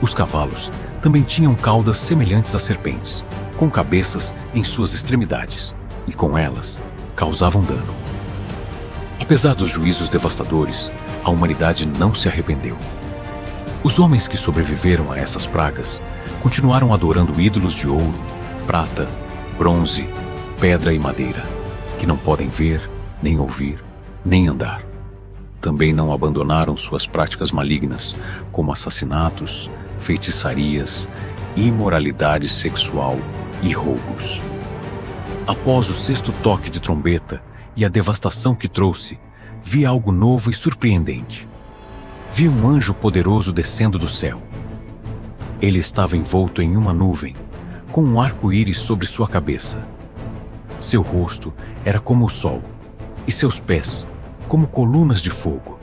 Os cavalos também tinham caudas semelhantes a serpentes, com cabeças em suas extremidades, e com elas causavam dano. Apesar dos juízos devastadores, a humanidade não se arrependeu. Os homens que sobreviveram a essas pragas continuaram adorando ídolos de ouro, prata, bronze, pedra e madeira, que não podem ver, nem ouvir, nem andar. Também não abandonaram suas práticas malignas, como assassinatos, feitiçarias, imoralidade sexual e roubos. Após o 6º toque de trombeta e a devastação que trouxe, vi algo novo e surpreendente. Vi um anjo poderoso descendo do céu. Ele estava envolto em uma nuvem, com um arco-íris sobre sua cabeça. Seu rosto era como o sol, e seus pés como colunas de fogo.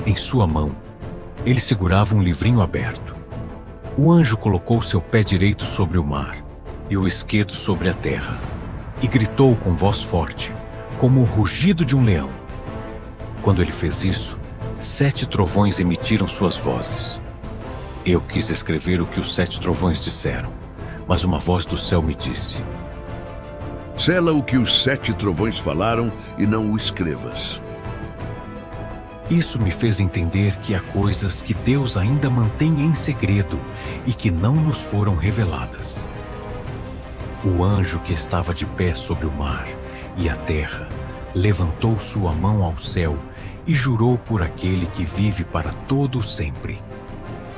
Em sua mão, ele segurava um livrinho aberto. O anjo colocou seu pé direito sobre o mar e o esquerdo sobre a terra, e gritou com voz forte, como o rugido de um leão. Quando ele fez isso, 7 trovões emitiram suas vozes. Eu quis escrever o que os 7 trovões disseram, mas uma voz do céu me disse: sela o que os 7 trovões falaram e não o escrevas. Isso me fez entender que há coisas que Deus ainda mantém em segredo e que não nos foram reveladas. O anjo que estava de pé sobre o mar e a terra levantou sua mão ao céu e jurou por aquele que vive para todo o sempre,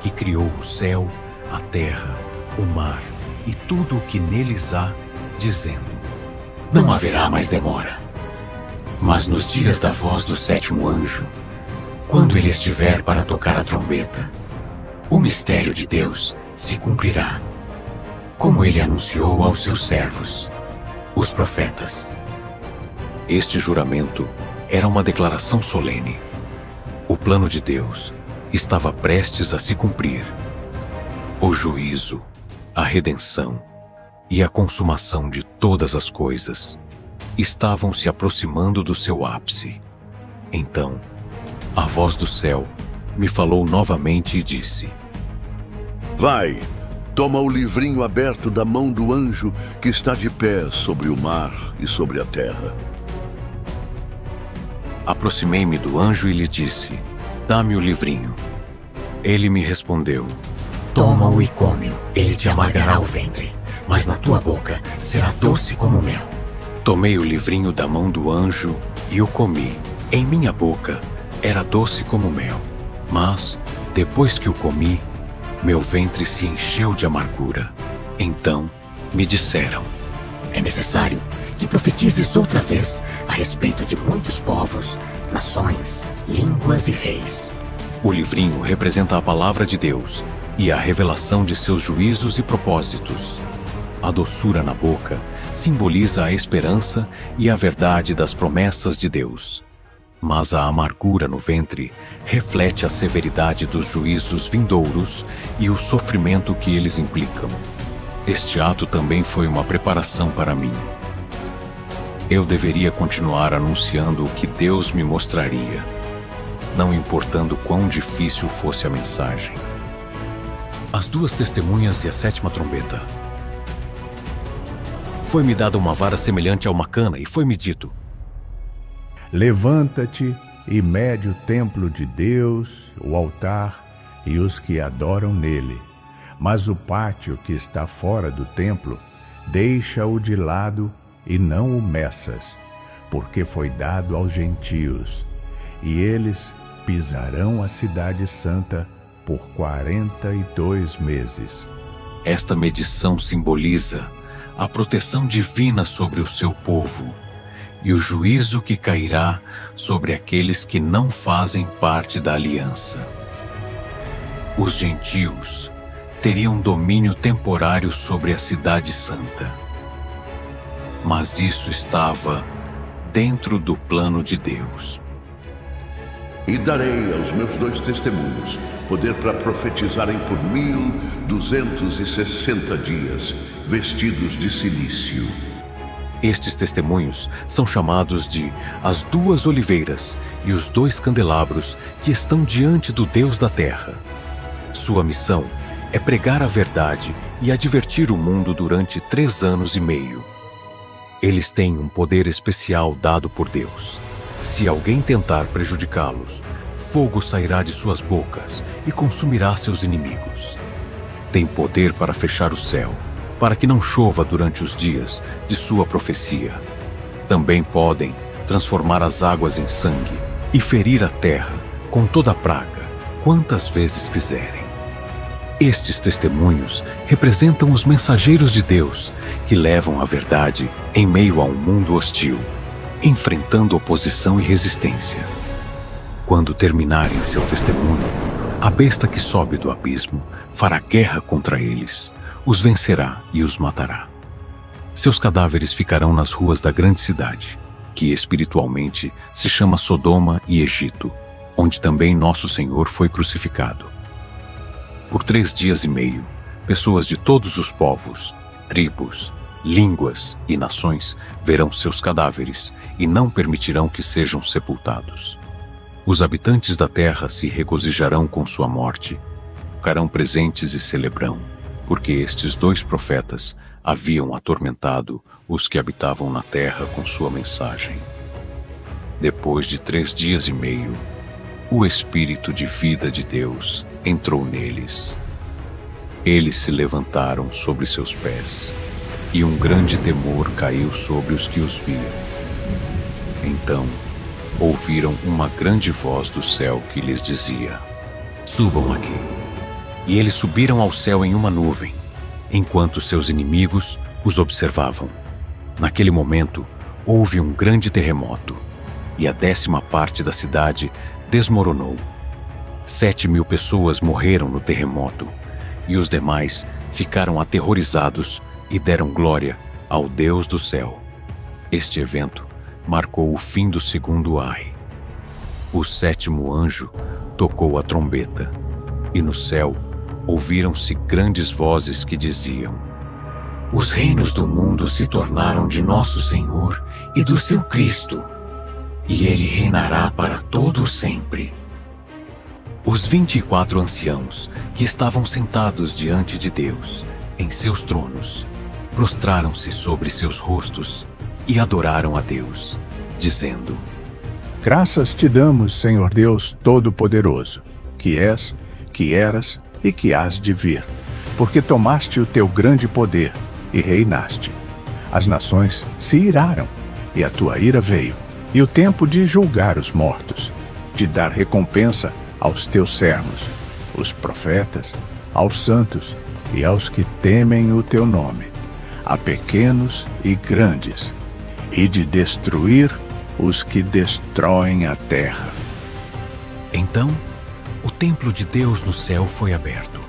que criou o céu, a terra, o mar e tudo o que neles há, dizendo: não haverá mais demora. Mas nos dias da voz do 7º anjo, quando ele estiver para tocar a trombeta, o mistério de Deus se cumprirá, como ele anunciou aos seus servos, os profetas. Este juramento era uma declaração solene. O plano de Deus estava prestes a se cumprir. O juízo, a redenção e a consumação de todas as coisas estavam se aproximando do seu ápice. Então, a voz do céu me falou novamente e disse: vai, toma o livrinho aberto da mão do anjo que está de pé sobre o mar e sobre a terra. Aproximei-me do anjo e lhe disse: dá-me o livrinho. Ele me respondeu: toma-o e come-o, ele te amargará o ventre, mas na tua boca será doce como mel. Tomei o livrinho da mão do anjo e o comi. Em minha boca era doce como mel, mas, depois que o comi, meu ventre se encheu de amargura. Então me disseram: é necessário que profetizes outra vez a respeito de muitos povos, nações, línguas e reis. O livrinho representa a palavra de Deus e a revelação de seus juízos e propósitos. A doçura na boca simboliza a esperança e a verdade das promessas de Deus. Mas a amargura no ventre reflete a severidade dos juízos vindouros e o sofrimento que eles implicam. Este ato também foi uma preparação para mim. Eu deveria continuar anunciando o que Deus me mostraria, não importando quão difícil fosse a mensagem. As 2 testemunhas e a 7ª trombeta. Foi-me dada uma vara semelhante a uma cana e foi-me dito: levanta-te e mede o templo de Deus, o altar e os que adoram nele. Mas o pátio que está fora do templo, deixa-o de lado e não o meças, porque foi dado aos gentios, e eles pisarão a cidade santa por 42 meses. Esta medição simboliza a proteção divina sobre o seu povo e o juízo que cairá sobre aqueles que não fazem parte da aliança. Os gentios teriam domínio temporário sobre a cidade santa. Mas isso estava dentro do plano de Deus. E darei aos meus 2 testemunhos poder para profetizarem por 1260 dias, vestidos de cilício. Estes testemunhos são chamados de as 2 oliveiras e os 2 candelabros que estão diante do Deus da terra. Sua missão é pregar a verdade e advertir o mundo durante 3 anos e meio. Eles têm um poder especial dado por Deus. Se alguém tentar prejudicá-los, fogo sairá de suas bocas e consumirá seus inimigos. Tem poder para fechar o céu, para que não chova durante os dias de sua profecia. Também podem transformar as águas em sangue e ferir a terra com toda a praga, quantas vezes quiserem. Estes testemunhos representam os mensageiros de Deus que levam a verdade em meio a um mundo hostil, enfrentando oposição e resistência. Quando terminarem seu testemunho, a besta que sobe do abismo fará guerra contra eles, os vencerá e os matará. Seus cadáveres ficarão nas ruas da grande cidade, que espiritualmente se chama Sodoma e Egito, onde também nosso Senhor foi crucificado. Por 3 dias e meio, pessoas de todos os povos, tribos, línguas e nações verão seus cadáveres e não permitirão que sejam sepultados. Os habitantes da terra se regozijarão com sua morte, ficarão presentes e celebrarão, porque estes 2 profetas haviam atormentado os que habitavam na terra com sua mensagem. Depois de 3 dias e meio, o Espírito de vida de Deus entrou neles. Eles se levantaram sobre seus pés, e um grande temor caiu sobre os que os viam. Então, ouviram uma grande voz do céu que lhes dizia: subam aqui. E eles subiram ao céu em uma nuvem, enquanto seus inimigos os observavam. Naquele momento, houve um grande terremoto, e a 10ª parte da cidade desmoronou. 7.000 pessoas morreram no terremoto, e os demais ficaram aterrorizados e deram glória ao Deus do céu. Este evento marcou o fim do 2º ai. O 7º anjo tocou a trombeta, e no céu ouviram-se grandes vozes que diziam: os reinos do mundo se tornaram de nosso Senhor e do seu Cristo, e ele reinará para todo sempre. Os 24 anciãos que estavam sentados diante de Deus, em seus tronos, prostraram-se sobre seus rostos e adoraram a Deus, dizendo: Graças te damos, Senhor Deus Todo-Poderoso, que és, que eras e que hás de vir, porque tomaste o teu grande poder e reinaste. As nações se iraram, e a tua ira veio, e o tempo de julgar os mortos, de dar recompensa aos teus servos, os profetas, aos santos e aos que temem o teu nome, a pequenos e grandes, e de destruir os que destroem a terra. Então, o templo de Deus no céu foi aberto,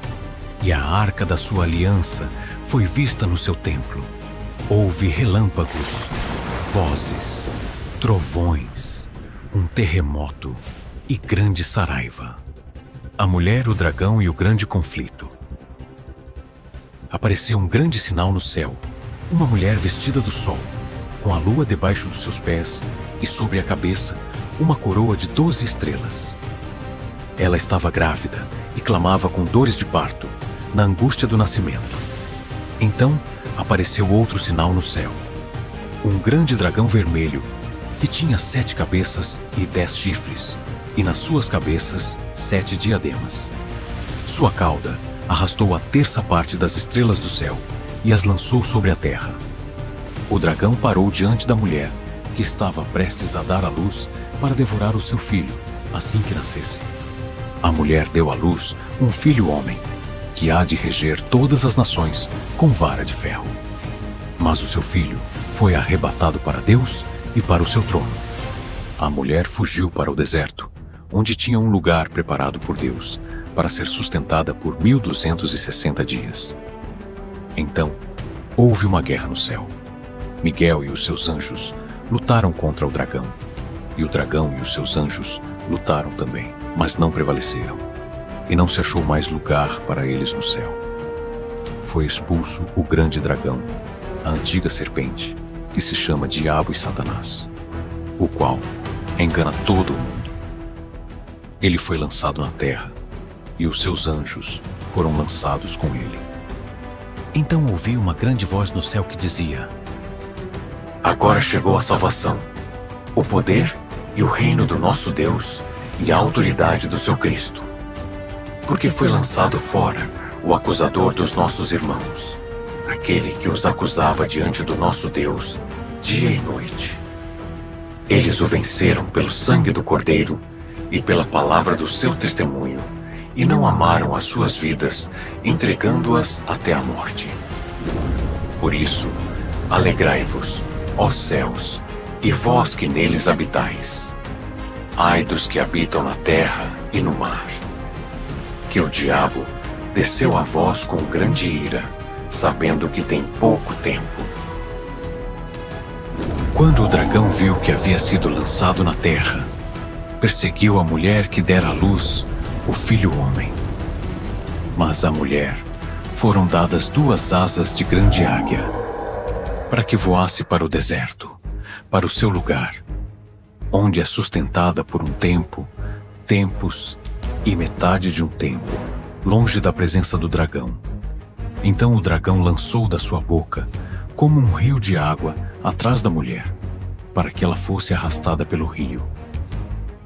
e a arca da sua aliança foi vista no seu templo. Houve relâmpagos, vozes, trovões, um terremoto e grande saraiva. A mulher, o dragão e o grande conflito. Apareceu um grande sinal no céu, uma mulher vestida do sol, com a lua debaixo dos seus pés e sobre a cabeça uma coroa de 12 estrelas. Ela estava grávida e clamava com dores de parto, na angústia do nascimento. Então apareceu outro sinal no céu, um grande dragão vermelho que tinha 7 cabeças e 10 chifres, e nas suas cabeças 7 diademas. Sua cauda arrastou a 1/3 parte das estrelas do céu e as lançou sobre a terra. O dragão parou diante da mulher, que estava prestes a dar à luz para devorar o seu filho, assim que nascesse. A mulher deu à luz um filho homem, que há de reger todas as nações com vara de ferro. Mas o seu filho foi arrebatado para Deus e para o seu trono. A mulher fugiu para o deserto, onde tinha um lugar preparado por Deus para ser sustentada por 1260 dias. Então, houve uma guerra no céu. Miguel e os seus anjos lutaram contra o dragão, e o dragão e os seus anjos lutaram também, mas não prevaleceram, e não se achou mais lugar para eles no céu. Foi expulso o grande dragão, a antiga serpente, que se chama Diabo e Satanás, o qual engana todo o mundo. Ele foi lançado na terra, e os seus anjos foram lançados com ele. Então ouvi uma grande voz no céu que dizia: Agora chegou a salvação, o poder e o reino do nosso Deus e a autoridade do seu Cristo. Porque foi lançado fora o acusador dos nossos irmãos, aquele que os acusava diante do nosso Deus dia e noite. Eles o venceram pelo sangue do Cordeiro e pela palavra do seu testemunho, e não amaram as suas vidas, entregando-as até a morte. Por isso, alegrai-vos, ó céus, e vós que neles habitais. Ai dos que habitam na terra e no mar, que o diabo desceu a vós com grande ira, sabendo que tem pouco tempo. Quando o dragão viu que havia sido lançado na terra, perseguiu a mulher que dera à luz o filho homem. Mas à mulher foram dadas 2 asas de grande águia, para que voasse para o deserto, para o seu lugar, onde é sustentada por um tempo, tempos e metade de um tempo, longe da presença do dragão. Então o dragão lançou da sua boca, como um rio de água, atrás da mulher, para que ela fosse arrastada pelo rio.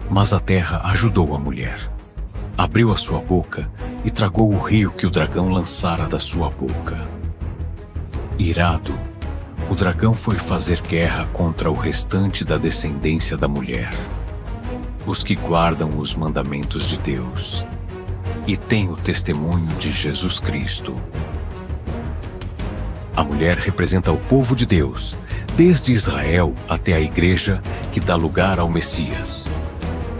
Mas a terra ajudou a mulher. Abriu a sua boca e tragou o rio que o dragão lançara da sua boca. Irado, o dragão foi fazer guerra contra o restante da descendência da mulher, os que guardam os mandamentos de Deus e têm o testemunho de Jesus Cristo. A mulher representa o povo de Deus, desde Israel até a igreja que dá lugar ao Messias.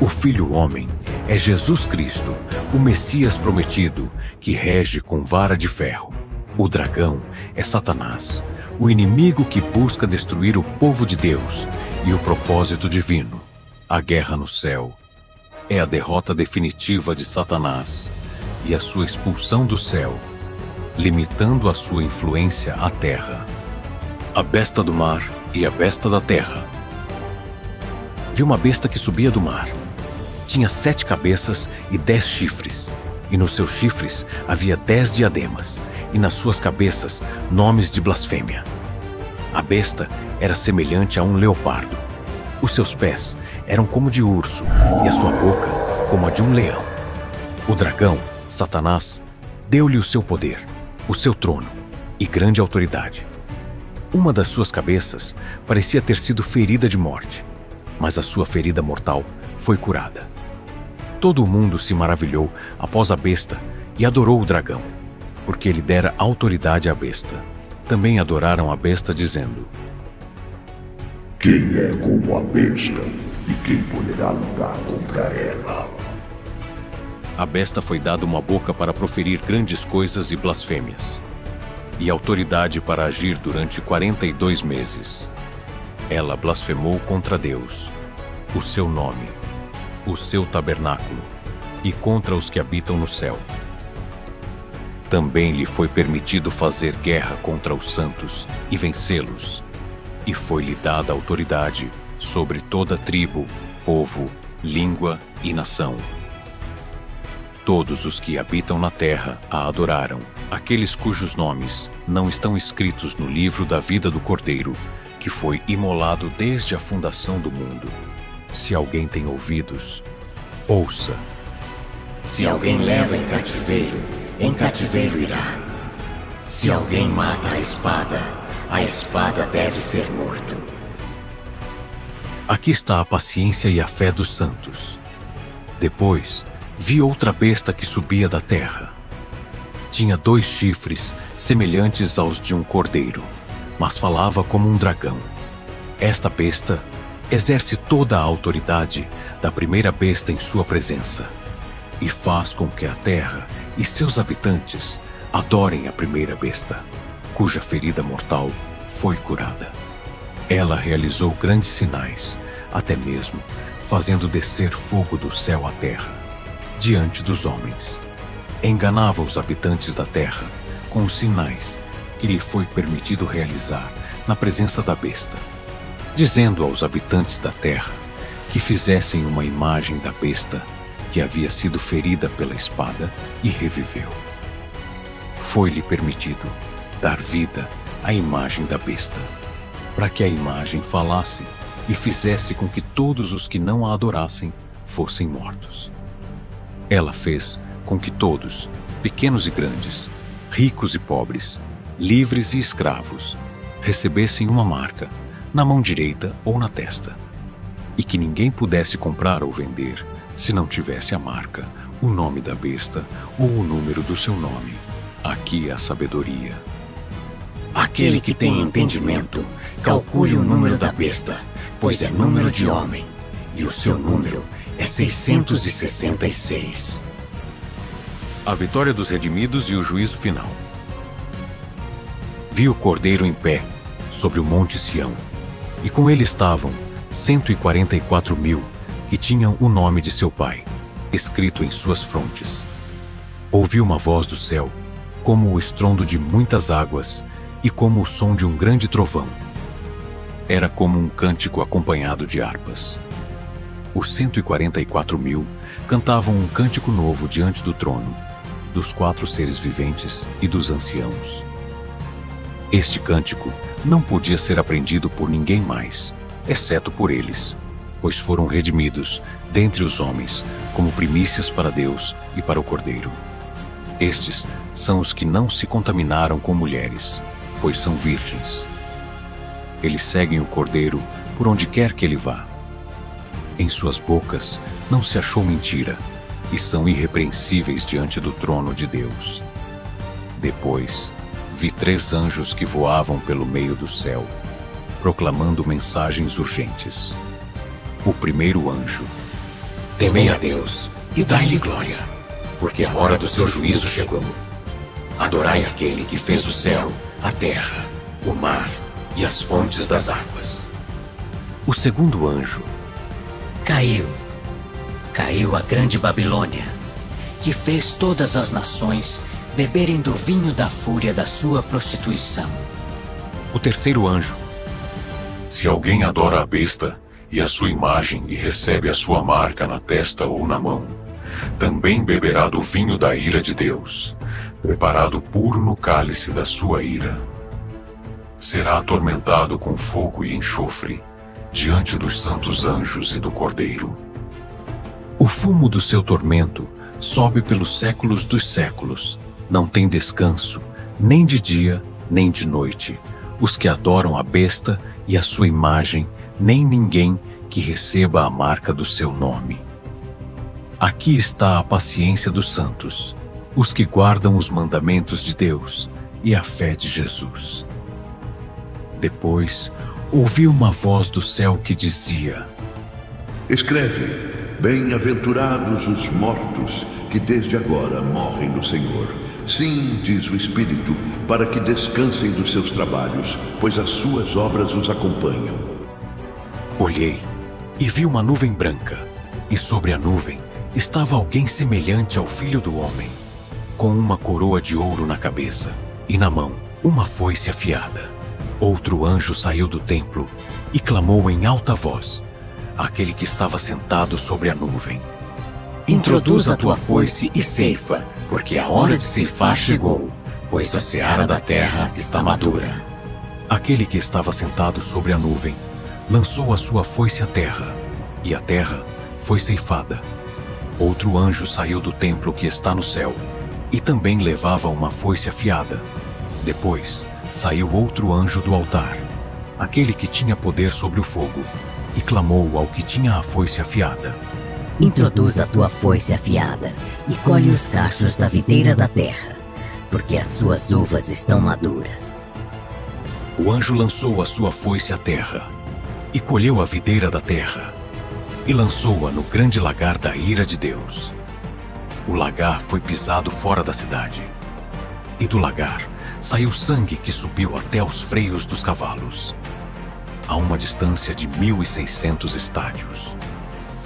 O Filho Homem é Jesus Cristo, o Messias prometido, que rege com vara de ferro. O dragão é Satanás, o inimigo que busca destruir o povo de Deus e o propósito divino. A guerra no céu é a derrota definitiva de Satanás e a sua expulsão do céu, limitando a sua influência à terra. A besta do mar e a besta da terra. Vi uma besta que subia do mar. Tinha 7 cabeças e 10 chifres, e nos seus chifres havia 10 diademas, e nas suas cabeças nomes de blasfêmia. A besta era semelhante a um leopardo. Os seus pés eram como de urso, e a sua boca como a de um leão. O dragão, Satanás, deu-lhe o seu poder, o seu trono e grande autoridade. Uma das suas cabeças parecia ter sido ferida de morte, mas a sua ferida mortal foi curada. Todo o mundo se maravilhou após a besta e adorou o dragão, porque ele dera autoridade à besta. Também adoraram a besta, dizendo: Quem é como a besta e quem poderá lutar contra ela? A besta foi dada uma boca para proferir grandes coisas e blasfêmias, e autoridade para agir durante 42 meses. Ela blasfemou contra Deus, o seu nome, o seu tabernáculo, e contra os que habitam no céu. Também lhe foi permitido fazer guerra contra os santos e vencê-los, e foi-lhe dada autoridade sobre toda tribo, povo, língua e nação. Todos os que habitam na terra a adoraram, aqueles cujos nomes não estão escritos no livro da vida do Cordeiro, que foi imolado desde a fundação do mundo. Se alguém tem ouvidos, ouça. Se alguém leva em cativeiro irá. Se alguém mata a espada, a espada deve ser morto. Aqui está a paciência e a fé dos santos. Depois, vi outra besta que subia da terra. Tinha 2 chifres semelhantes aos de um cordeiro, mas falava como um dragão. Esta besta exerce toda a autoridade da primeira besta em sua presença e faz com que a terra e seus habitantes adorem a primeira besta, cuja ferida mortal foi curada. Ela realizou grandes sinais, até mesmo fazendo descer fogo do céu à terra, diante dos homens. Enganava os habitantes da terra com os sinais que lhe foi permitido realizar na presença da besta, dizendo aos habitantes da terra que fizessem uma imagem da besta que havia sido ferida pela espada e reviveu. Foi-lhe permitido dar vida à imagem da besta, para que a imagem falasse e fizesse com que todos os que não a adorassem fossem mortos. Ela fez com que todos, pequenos e grandes, ricos e pobres, livres e escravos, recebessem uma marca na mão direita ou na testa, e que ninguém pudesse comprar ou vender se não tivesse a marca, o nome da besta ou o número do seu nome. Aqui é a sabedoria. Aquele que tem entendimento, calcule o número da besta, pois é número de homem, e o seu número é 666. A vitória dos redimidos e o juízo final. Vi o cordeiro em pé, sobre o monte Sião, e com ele estavam 144.000 que tinham o nome de seu pai, escrito em suas frontes. Ouvi uma voz do céu, como o estrondo de muitas águas e como o som de um grande trovão. Era como um cântico acompanhado de harpas. Os 144.000 cantavam um cântico novo diante do trono, dos 4 seres viventes e dos anciãos. Este cântico não podia ser aprendido por ninguém mais, exceto por eles, pois foram redimidos dentre os homens como primícias para Deus e para o Cordeiro. Estes são os que não se contaminaram com mulheres, pois são virgens. Eles seguem o Cordeiro por onde quer que ele vá. Em suas bocas não se achou mentira, e são irrepreensíveis diante do trono de Deus. Depois, vi 3 anjos que voavam pelo meio do céu, proclamando mensagens urgentes. O primeiro anjo: Temei a Deus e dai-lhe glória, porque a hora do seu juízo chegou. Adorai aquele que fez o céu, a terra, o mar e as fontes das águas. O segundo anjo: Caiu a grande Babilônia, que fez todas as nações beberem do vinho da fúria da sua prostituição. O terceiro anjo: Se alguém adora a besta e a sua imagem e recebe a sua marca na testa ou na mão, também beberá do vinho da ira de Deus, preparado puro no cálice da sua ira. Será atormentado com fogo e enxofre, diante dos santos anjos e do Cordeiro. O fumo do seu tormento sobe pelos séculos dos séculos. Não tem descanso, nem de dia, nem de noite, os que adoram a besta e a sua imagem, nem ninguém que receba a marca do seu nome. Aqui está a paciência dos santos, os que guardam os mandamentos de Deus e a fé de Jesus. Depois, ouvi uma voz do céu que dizia: Escreve: Bem-aventurados os mortos, que desde agora morrem no Senhor. Sim, diz o Espírito, para que descansem dos seus trabalhos, pois as suas obras os acompanham. Olhei e vi uma nuvem branca, e sobre a nuvem estava alguém semelhante ao Filho do Homem, com uma coroa de ouro na cabeça, e na mão uma foice afiada. Outro anjo saiu do templo e clamou em alta voz àquele que estava sentado sobre a nuvem: Introduz a tua foice e ceifa, porque a hora de ceifar chegou, pois a seara da terra está madura. Aquele que estava sentado sobre a nuvem lançou a sua foice à terra, e a terra foi ceifada. Outro anjo saiu do templo que está no céu, e também levava uma foice afiada. Depois, saiu outro anjo do altar, aquele que tinha poder sobre o fogo, e clamou ao que tinha a foice afiada: Introduz a tua foice afiada e colhe os cachos da videira da terra, porque as suas uvas estão maduras. O anjo lançou a sua foice à terra, e colheu a videira da terra, e lançou-a no grande lagar da ira de Deus. O lagar foi pisado fora da cidade, e do lagar saiu sangue que subiu até os freios dos cavalos, a uma distância de 1.600 estádios.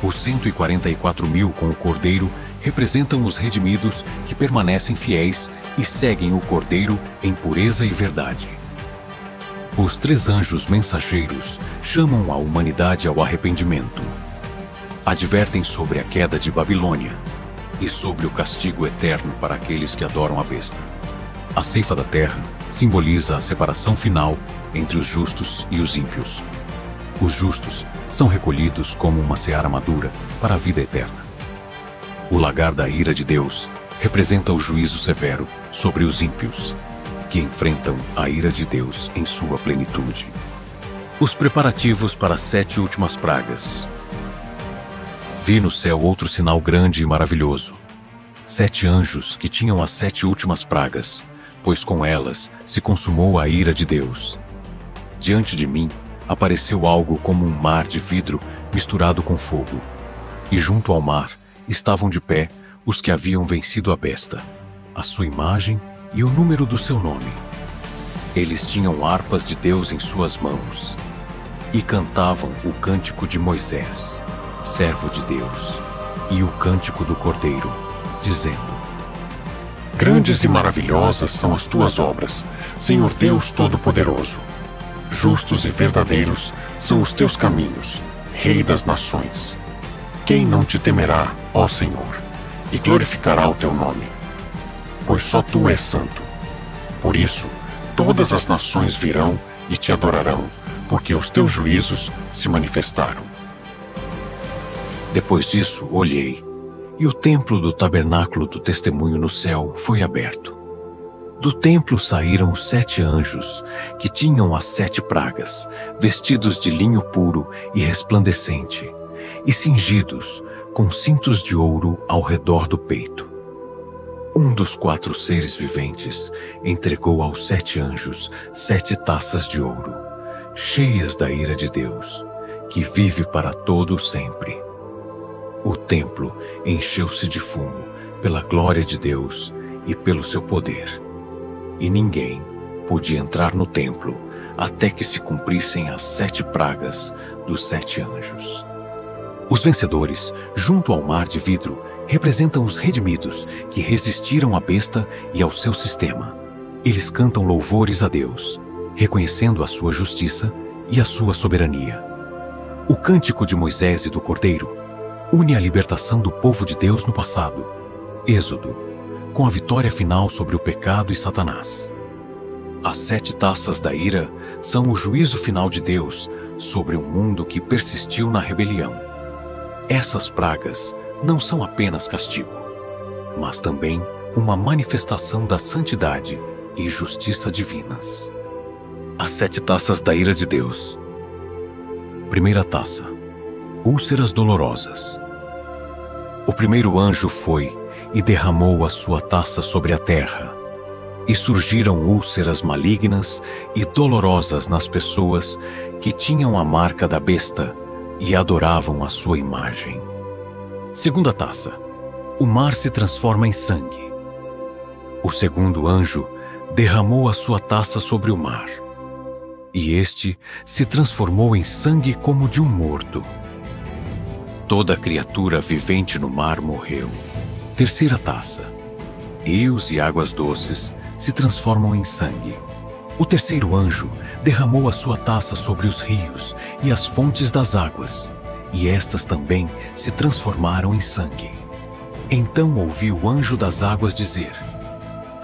Os 144.000 com o Cordeiro representam os redimidos que permanecem fiéis e seguem o Cordeiro em pureza e verdade. Os 3 anjos mensageiros chamam a humanidade ao arrependimento. Advertem sobre a queda de Babilônia e sobre o castigo eterno para aqueles que adoram a besta. A ceifa da terra simboliza a separação final entre os justos e os ímpios. Os justos são recolhidos como uma seara madura para a vida eterna. O lagar da ira de Deus representa o juízo severo sobre os ímpios, que enfrentam a ira de Deus em sua plenitude. Os preparativos para as 7 últimas pragas. Vi no céu outro sinal grande e maravilhoso: 7 anjos que tinham as 7 últimas pragas, pois com elas se consumou a ira de Deus. Diante de mim apareceu algo como um mar de vidro misturado com fogo, e junto ao mar estavam de pé os que haviam vencido a besta, a sua imagem e o número do seu nome. Eles tinham harpas de Deus em suas mãos e cantavam o cântico de Moisés, servo de Deus, e o cântico do Cordeiro, dizendo: Grandes e maravilhosas são as tuas obras, Senhor Deus Todo-Poderoso. Justos e verdadeiros são os teus caminhos, Rei das nações. Quem não te temerá, ó Senhor, e glorificará o teu nome? Pois só tu és santo. Por isso, todas as nações virão e te adorarão, porque os teus juízos se manifestaram. Depois disso, olhei, e o templo do tabernáculo do testemunho no céu foi aberto. Do templo saíram os 7 anjos, que tinham as 7 pragas, vestidos de linho puro e resplandecente, e cingidos com cintos de ouro ao redor do peito. Um dos 4 seres viventes entregou aos 7 anjos 7 taças de ouro, cheias da ira de Deus, que vive para todo sempre. O templo encheu-se de fumo pela glória de Deus e pelo seu poder, e ninguém podia entrar no templo até que se cumprissem as 7 pragas dos 7 anjos. Os vencedores, junto ao mar de vidro, representam os redimidos que resistiram à besta e ao seu sistema. Eles cantam louvores a Deus, reconhecendo a sua justiça e a sua soberania. O cântico de Moisés e do Cordeiro une a libertação do povo de Deus no passado, Êxodo, com a vitória final sobre o pecado e Satanás. As 7 taças da ira são o juízo final de Deus sobre um mundo que persistiu na rebelião. Essas pragas não são apenas castigo, mas também uma manifestação da santidade e justiça divinas. As 7 taças da ira de Deus. Primeira taça: úlceras dolorosas. O primeiro anjo foi e derramou a sua taça sobre a terra, e surgiram úlceras malignas e dolorosas nas pessoas que tinham a marca da besta e adoravam a sua imagem. Segunda taça: o mar se transforma em sangue. O segundo anjo derramou a sua taça sobre o mar, e este se transformou em sangue como de um morto. Toda criatura vivente no mar morreu. Terceira taça: rios e águas doces se transformam em sangue. O terceiro anjo derramou a sua taça sobre os rios e as fontes das águas, e estas também se transformaram em sangue. Então ouvi o anjo das águas dizer: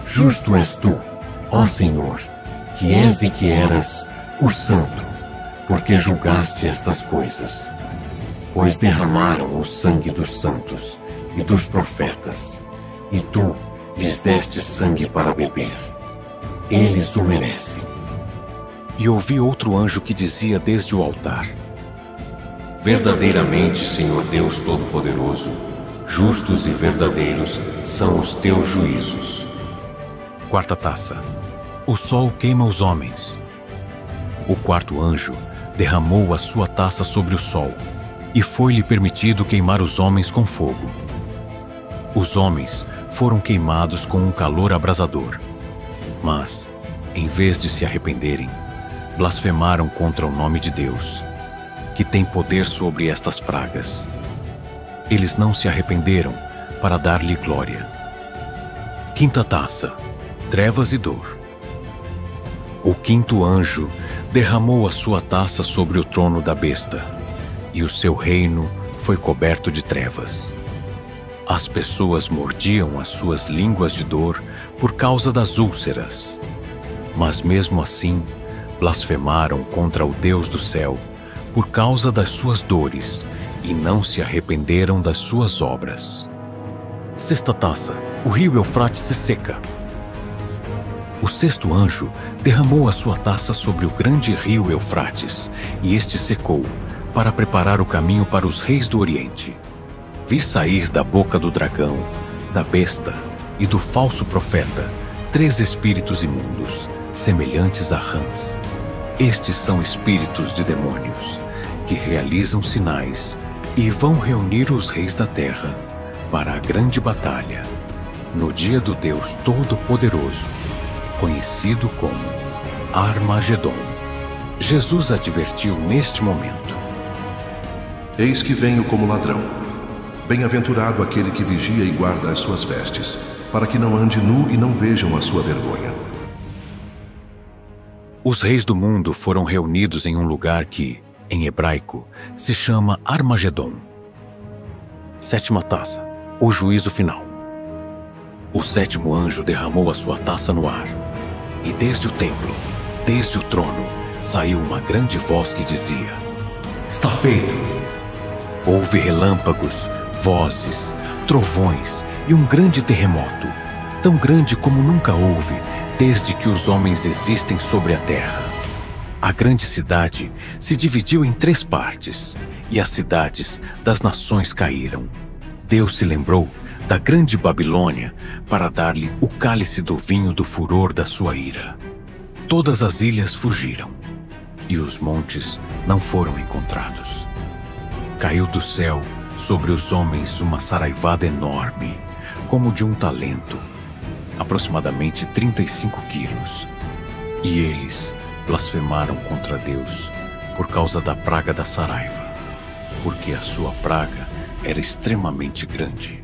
Justo és tu, ó Senhor, que és e que eras o Santo, porque julgaste estas coisas. Pois derramaram o sangue dos santos e dos profetas, e tu lhes deste sangue para beber. Eles o merecem. e ouvi outro anjo que dizia desde o altar: Verdadeiramente, Senhor Deus Todo-Poderoso, justos e verdadeiros são os teus juízos. Quarta taça. O sol queima os homens. O quarto anjo derramou a sua taça sobre o sol, e foi-lhe permitido queimar os homens com fogo. Os homens foram queimados com um calor abrasador. Mas, em vez de se arrependerem, blasfemaram contra o nome de Deus, que tem poder sobre estas pragas. Eles não se arrependeram para dar-lhe glória. Quinta taça. Trevas e dor. O quinto anjo derramou a sua taça sobre o trono da besta, e o seu reino foi coberto de trevas. As pessoas mordiam as suas línguas de dor por causa das úlceras. Mas mesmo assim, blasfemaram contra o Deus do céu por causa das suas dores e não se arrependeram das suas obras. Sexta taça. O rio Eufrates se seca. O sexto anjo derramou a sua taça sobre o grande rio Eufrates, e este secou, para preparar o caminho para os reis do Oriente. Vi sair da boca do dragão, da besta e do falso profeta 3 espíritos imundos, semelhantes a rãs. Estes são espíritos de demônios, que realizam sinais e vão reunir os reis da terra para a grande batalha, no dia do Deus Todo-Poderoso, conhecido como Armagedon. Jesus advertiu neste momento: Eis que venho como ladrão. Bem-aventurado aquele que vigia e guarda as suas vestes, para que não ande nu e não vejam a sua vergonha. Os reis do mundo foram reunidos em um lugar que, em hebraico, se chama Armagedon. Sétima taça. O juízo final. O sétimo anjo derramou a sua taça no ar, e desde o templo, desde o trono, saiu uma grande voz que dizia: Está feito! Houve relâmpagos, vozes, trovões e um grande terremoto, tão grande como nunca houve desde que os homens existem sobre a terra. A grande cidade se dividiu em 3 partes, e as cidades das nações caíram. Deus se lembrou da grande Babilônia para dar-lhe o cálice do vinho do furor da sua ira. Todas as ilhas fugiram, e os montes não foram encontrados. Caiu do céu sobre os homens uma saraivada enorme, como de um talento, aproximadamente 35 quilos. E eles blasfemaram contra Deus por causa da praga da saraiva, porque a sua praga era extremamente grande.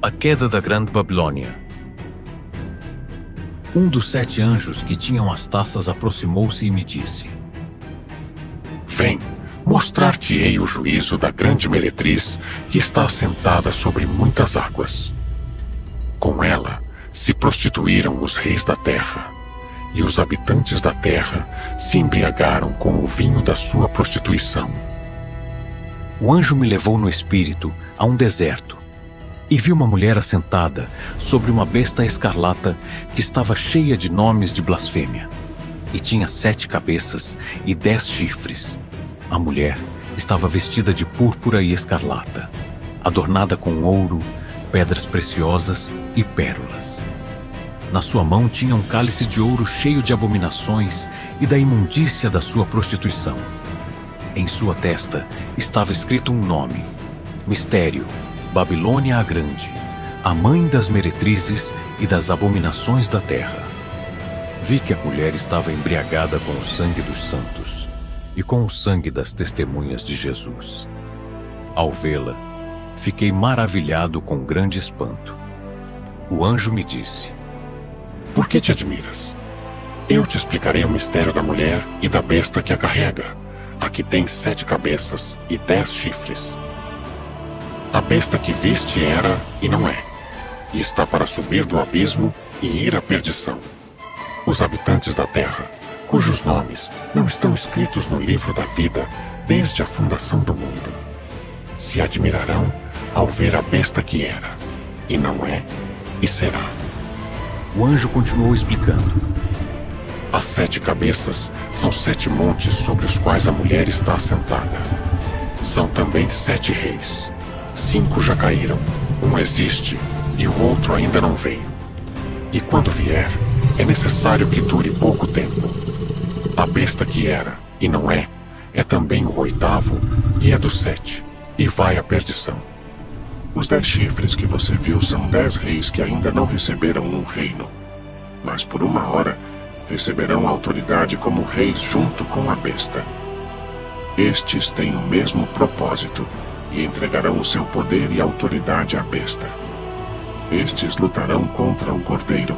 A queda da Grande Babilônia. Um dos 7 anjos que tinham as taças aproximou-se e me disse: Vem, mostrar-te-ei o juízo da grande meretriz que está assentada sobre muitas águas. Com ela se prostituíram os reis da terra, e os habitantes da terra se embriagaram com o vinho da sua prostituição. O anjo me levou no espírito a um deserto, e vi uma mulher assentada sobre uma besta escarlata que estava cheia de nomes de blasfêmia, e tinha 7 cabeças e 10 chifres. A mulher estava vestida de púrpura e escarlata, adornada com ouro, pedras preciosas e pérolas. Na sua mão tinha um cálice de ouro cheio de abominações e da imundícia da sua prostituição. Em sua testa estava escrito um nome: Mistério, Babilônia a Grande, a mãe das meretrizes e das abominações da terra. Vi que a mulher estava embriagada com o sangue dos santos e com o sangue das testemunhas de Jesus. Ao vê-la, fiquei maravilhado com grande espanto. O anjo me disse: Por que te admiras? Eu te explicarei o mistério da mulher e da besta que a carrega, a que tem 7 cabeças e 10 chifres. A besta que viste era e não é, e está para subir do abismo e ir à perdição. Os habitantes da terra, cujos nomes não estão escritos no livro da vida desde a fundação do mundo, se admirarão ao ver a besta que era, e não é, e será. O anjo continuou explicando: As 7 cabeças são 7 montes sobre os quais a mulher está assentada. São também 7 reis. 5 já caíram, um existe e o outro ainda não veio. E quando vier, é necessário que dure pouco tempo. A besta que era e não é também o 8º e é do 7, e vai à perdição. Os 10 chifres que você viu são 10 reis que ainda não receberam um reino, mas por uma hora receberão autoridade como reis junto com a besta. Estes têm o mesmo propósito e entregarão o seu poder e autoridade à besta. Estes lutarão contra o Cordeiro,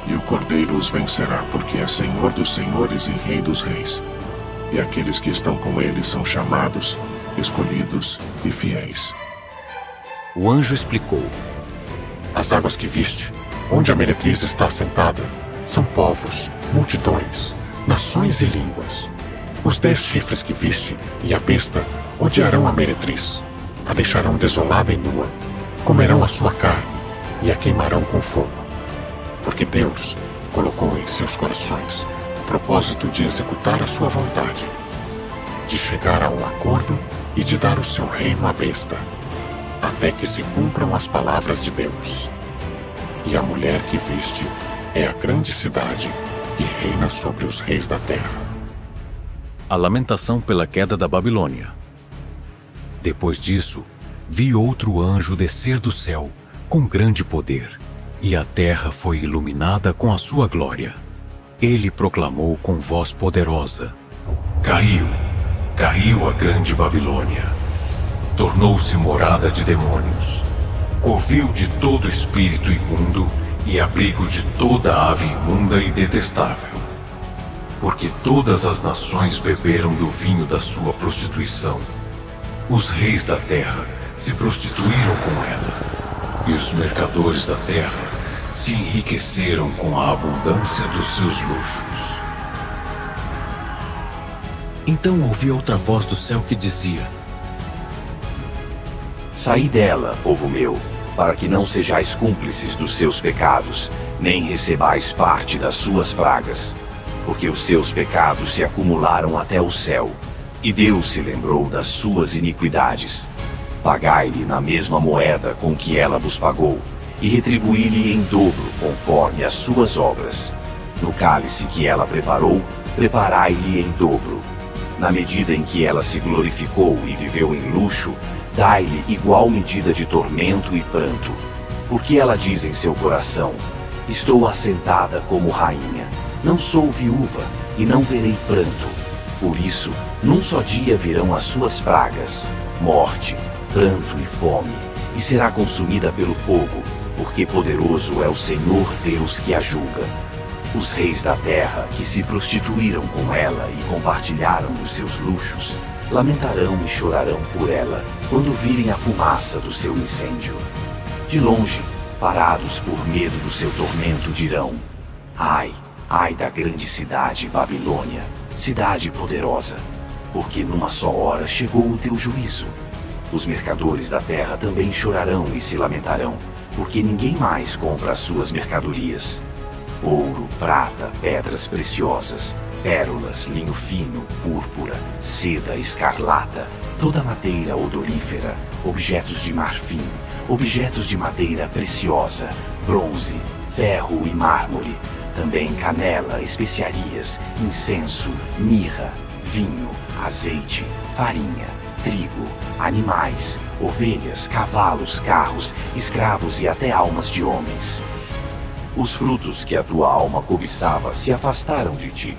e o Cordeiro os vencerá, porque é Senhor dos senhores e Rei dos reis. E aqueles que estão com ele são chamados, escolhidos e fiéis. O anjo explicou: As águas que viste, onde a meretriz está assentada, são povos, multidões, nações e línguas. Os 10 chifres que viste e a besta odiarão a meretriz, a deixarão desolada e nua, comerão a sua carne e a queimarão com fogo. Porque Deus colocou em seus corações o propósito de executar a sua vontade, de chegar a um acordo e de dar o seu reino à besta, até que se cumpram as palavras de Deus. E a mulher que viste é a grande cidade que reina sobre os reis da terra. A lamentação pela queda da Babilônia. Depois disso, vi outro anjo descer do céu com grande poder, e a terra foi iluminada com a sua glória. Ele proclamou com voz poderosa: Caiu, caiu a grande Babilônia. Tornou-se morada de demônios, covil de todo espírito imundo e abrigo de toda ave imunda e detestável. Porque todas as nações beberam do vinho da sua prostituição. Os reis da terra se prostituíram com ela, e os mercadores da terra se enriqueceram com a abundância dos seus luxos. Então ouvi outra voz do céu que dizia: Saí dela, povo meu, para que não sejais cúmplices dos seus pecados, nem recebais parte das suas pragas. Porque os seus pecados se acumularam até o céu, e Deus se lembrou das suas iniquidades. Pagai-lhe na mesma moeda com que ela vos pagou, e retribuí-lhe em dobro conforme as suas obras. No cálice que ela preparou, preparai-lhe em dobro. Na medida em que ela se glorificou e viveu em luxo, dai-lhe igual medida de tormento e pranto. Porque ela diz em seu coração: Estou assentada como rainha, não sou viúva e não verei pranto. Por isso, num só dia virão as suas pragas, morte, pranto e fome, e será consumida pelo fogo, porque poderoso é o Senhor Deus que a julga. Os reis da terra que se prostituíram com ela e compartilharam dos seus luxos, lamentarão e chorarão por ela quando virem a fumaça do seu incêndio. De longe, parados por medo do seu tormento, dirão: Ai, ai da grande cidade Babilônia, cidade poderosa, porque numa só hora chegou o teu juízo. Os mercadores da terra também chorarão e se lamentarão, porque ninguém mais compra as suas mercadorias. Ouro, prata, pedras preciosas, pérolas, linho fino, púrpura, seda, escarlata, toda madeira odorífera, objetos de marfim, objetos de madeira preciosa, bronze, ferro e mármore, também canela, especiarias, incenso, mirra, vinho, azeite, farinha, trigo, animais, ovelhas, cavalos, carros, escravos e até almas de homens. Os frutos que a tua alma cobiçava se afastaram de ti.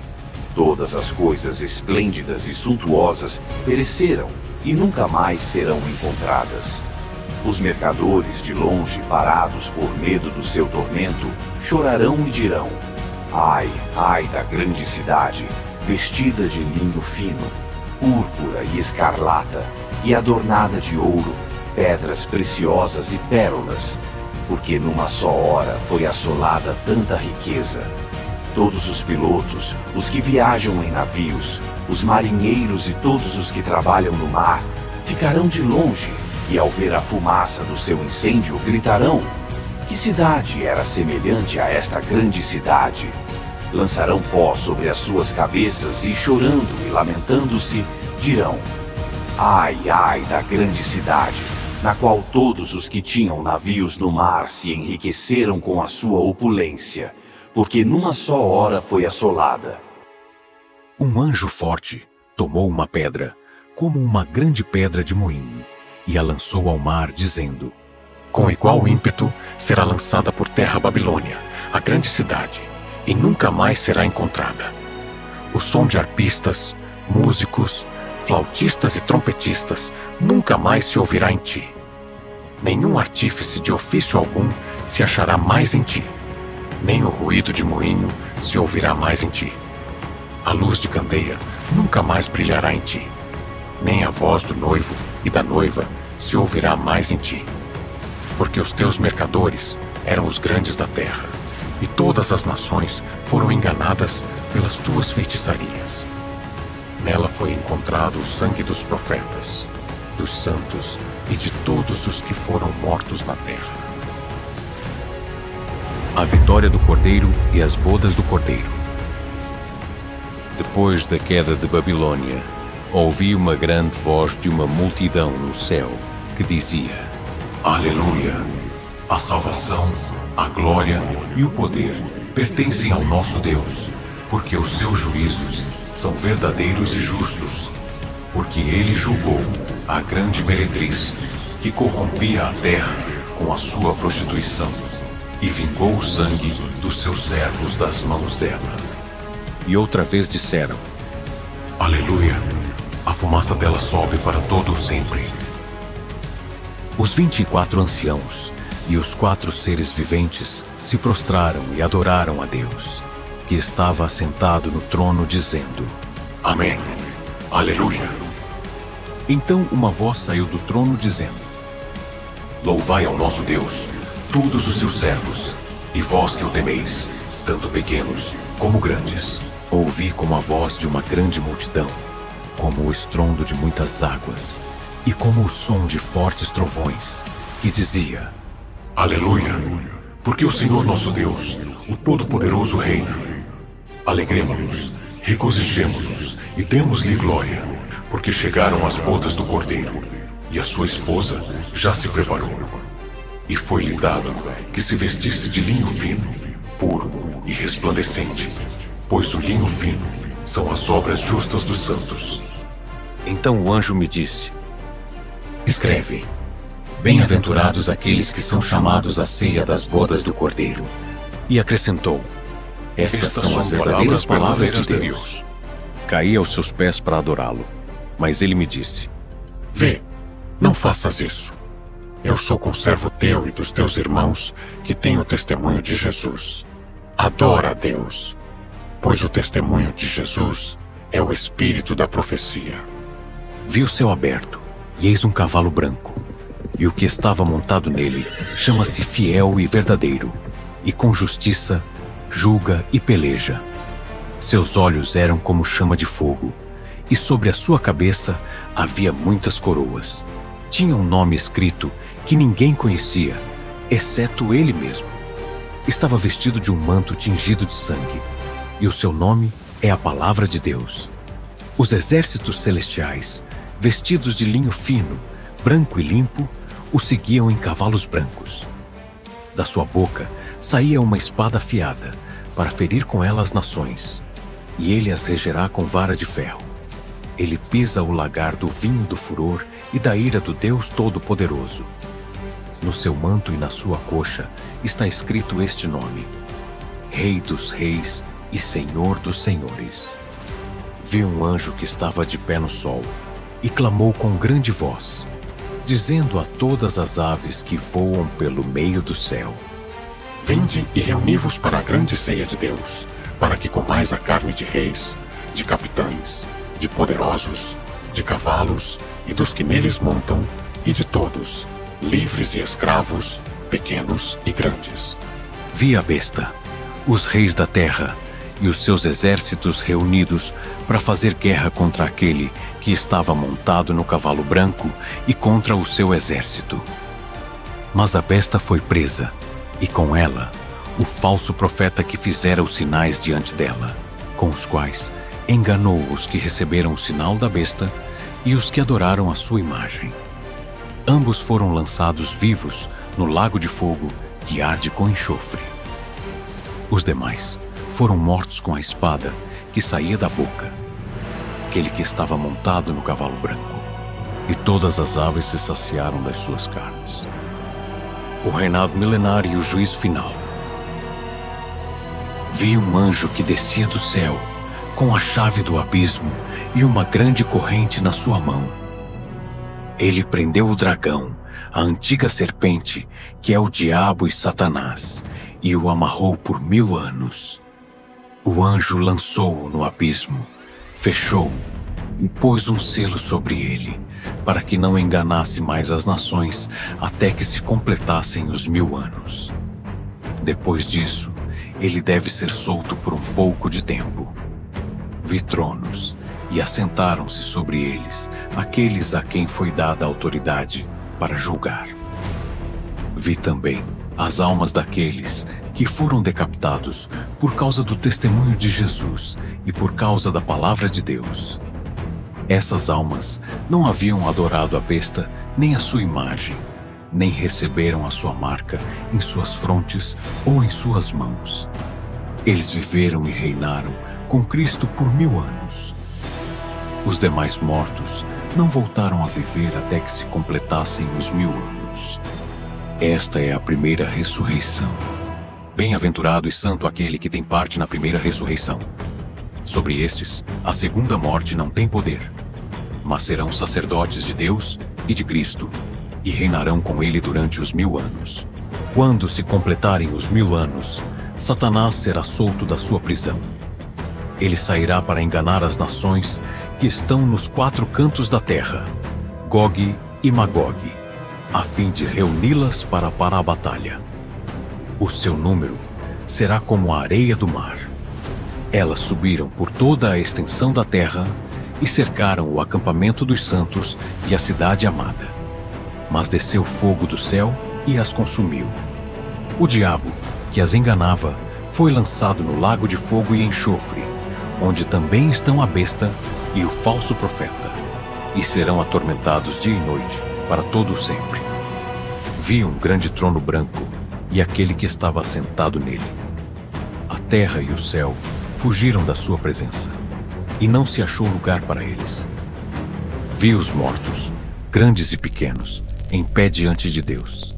Todas as coisas esplêndidas e suntuosas pereceram e nunca mais serão encontradas. Os mercadores de longe, parados por medo do seu tormento, chorarão e dirão: Ai, ai da grande cidade, vestida de linho fino, púrpura e escarlata, e adornada de ouro, pedras preciosas e pérolas, porque numa só hora foi assolada tanta riqueza. Todos os pilotos, os que viajam em navios, os marinheiros e todos os que trabalham no mar, ficarão de longe e ao ver a fumaça do seu incêndio gritarão: Que cidade era semelhante a esta grande cidade? lançarão pó sobre as suas cabeças e, chorando e lamentando-se, dirão: ai, ai da grande cidade, na qual todos os que tinham navios no mar se enriqueceram com a sua opulência, porque numa só hora foi assolada. Um anjo forte tomou uma pedra, como uma grande pedra de moinho, e a lançou ao mar, dizendo: com igual ímpeto será lançada por terra a Babilônia, a grande cidade, e nunca mais será encontrada. O som de arpistas, músicos, flautistas e trompetistas nunca mais se ouvirá em ti. Nenhum artífice de ofício algum se achará mais em ti. Nem o ruído de moinho se ouvirá mais em ti. A luz de candeia nunca mais brilhará em ti. Nem a voz do noivo e da noiva se ouvirá mais em ti. Porque os teus mercadores eram os grandes da terra, e todas as nações foram enganadas pelas tuas feitiçarias. Nela foi encontrado o sangue dos profetas, dos santos e de todos os que foram mortos na terra. A vitória do Cordeiro e as bodas do Cordeiro. Depois da queda de Babilônia, ouvi uma grande voz de uma multidão no céu que dizia: Aleluia! A salvação, a glória e o poder pertencem ao nosso Deus, porque os seus juízos são verdadeiros e justos. Porque ele julgou a grande meretriz, que corrompia a terra com a sua prostituição, e vingou o sangue dos seus servos das mãos dela. E outra vez disseram: Aleluia! A fumaça dela sobe para todo o sempre. Os 24 anciãos e os 4 seres viventes se prostraram e adoraram a Deus, que estava assentado no trono, dizendo: Amém. Aleluia. Então uma voz saiu do trono dizendo: Louvai ao nosso Deus, todos os seus servos, e vós que o temeis, tanto pequenos como grandes. Ouvi como a voz de uma grande multidão, como o estrondo de muitas águas, e como o som de fortes trovões, que dizia: Aleluia, porque o Senhor nosso Deus, o Todo-Poderoso reina. Alegremo-nos, regozijemo-nos e demos-lhe glória, porque chegaram as bodas do Cordeiro, e a sua esposa já se preparou. E foi-lhe dado que se vestisse de linho fino, puro e resplandecente, pois o linho fino são as obras justas dos santos. Então o anjo me disse: Escreve: Bem-aventurados aqueles que são chamados à ceia das bodas do Cordeiro. E acrescentou: Estas são as verdadeiras palavras de Deus. Caí aos seus pés para adorá-lo, mas ele me disse: Vê, não faças isso. Eu sou conservo teu e dos teus irmãos que têm o testemunho de Jesus. Adora a Deus, pois o testemunho de Jesus é o espírito da profecia. Vi o céu aberto, e eis um cavalo branco, e o que estava montado nele chama-se Fiel e Verdadeiro, e com justiça julga e peleja. Seus olhos eram como chama de fogo, e sobre a sua cabeça havia muitas coroas. Tinha um nome escrito que ninguém conhecia, exceto ele mesmo. Estava vestido de um manto tingido de sangue, e o seu nome é a Palavra de Deus. Os exércitos celestiais, vestidos de linho fino, branco e limpo, o seguiam em cavalos brancos. Da sua boca saía uma espada afiada, para ferir com ela as nações, e ele as regerá com vara de ferro. Ele pisa o lagar do vinho do furor e da ira do Deus Todo-Poderoso. No seu manto e na sua coxa está escrito este nome: Rei dos Reis e Senhor dos Senhores. Vi um anjo que estava de pé no sol e clamou com grande voz, dizendo a todas as aves que voam pelo meio do céu: Vinde e reuni-vos para a grande ceia de Deus, para que comais a carne de reis, de capitães, de poderosos, de cavalos e dos que neles montam, e de todos, livres e escravos, pequenos e grandes. Vi a besta, os reis da terra e os seus exércitos reunidos para fazer guerra contra aquele que estava montado no cavalo branco e contra o seu exército. Mas a besta foi presa, e com ela o falso profeta que fizera os sinais diante dela, com os quais enganou os que receberam o sinal da besta e os que adoraram a sua imagem. Ambos foram lançados vivos no lago de fogo que arde com enxofre. Os demais foram mortos com a espada que saía da boca, aquele que estava montado no cavalo branco, e todas as aves se saciaram das suas carnes. O reinado milenar e o juízo final. Vi um anjo que descia do céu, com a chave do abismo e uma grande corrente na sua mão. Ele prendeu o dragão, a antiga serpente, que é o diabo e Satanás, e o amarrou por 1000 anos. O anjo lançou-o no abismo, fechou e pôs um selo sobre ele, para que não enganasse mais as nações até que se completassem os 1000 anos. Depois disso, ele deve ser solto por um pouco de tempo. Vi tronos, e assentaram-se sobre eles aqueles a quem foi dada a autoridade para julgar. Vi também as almas daqueles que foram decapitados por causa do testemunho de Jesus e por causa da palavra de Deus. Essas almas não haviam adorado a besta nem a sua imagem, nem receberam a sua marca em suas frontes ou em suas mãos. Eles viveram e reinaram com Cristo por 1000 anos. Os demais mortos não voltaram a viver até que se completassem os 1000 anos. Esta é a primeira ressurreição. Bem-aventurado e santo aquele que tem parte na primeira ressurreição. Sobre estes, a segunda morte não tem poder, mas serão sacerdotes de Deus e de Cristo, e reinarão com ele durante os 1000 anos. Quando se completarem os 1000 anos, Satanás será solto da sua prisão. Ele sairá para enganar as nações que estão nos 4 cantos da terra, Gog e Magog, a fim de reuni-las para a batalha. O seu número será como a areia do mar. Elas subiram por toda a extensão da terra e cercaram o acampamento dos santos e a cidade amada. Mas desceu fogo do céu e as consumiu. O diabo, que as enganava, foi lançado no lago de fogo e enxofre, onde também estão a besta e o falso profeta, e serão atormentados dia e noite, para todo o sempre. Vi um grande trono branco, e aquele que estava assentado nele. A terra e o céu fugiram da sua presença, e não se achou lugar para eles. Vi os mortos, grandes e pequenos, em pé diante de Deus.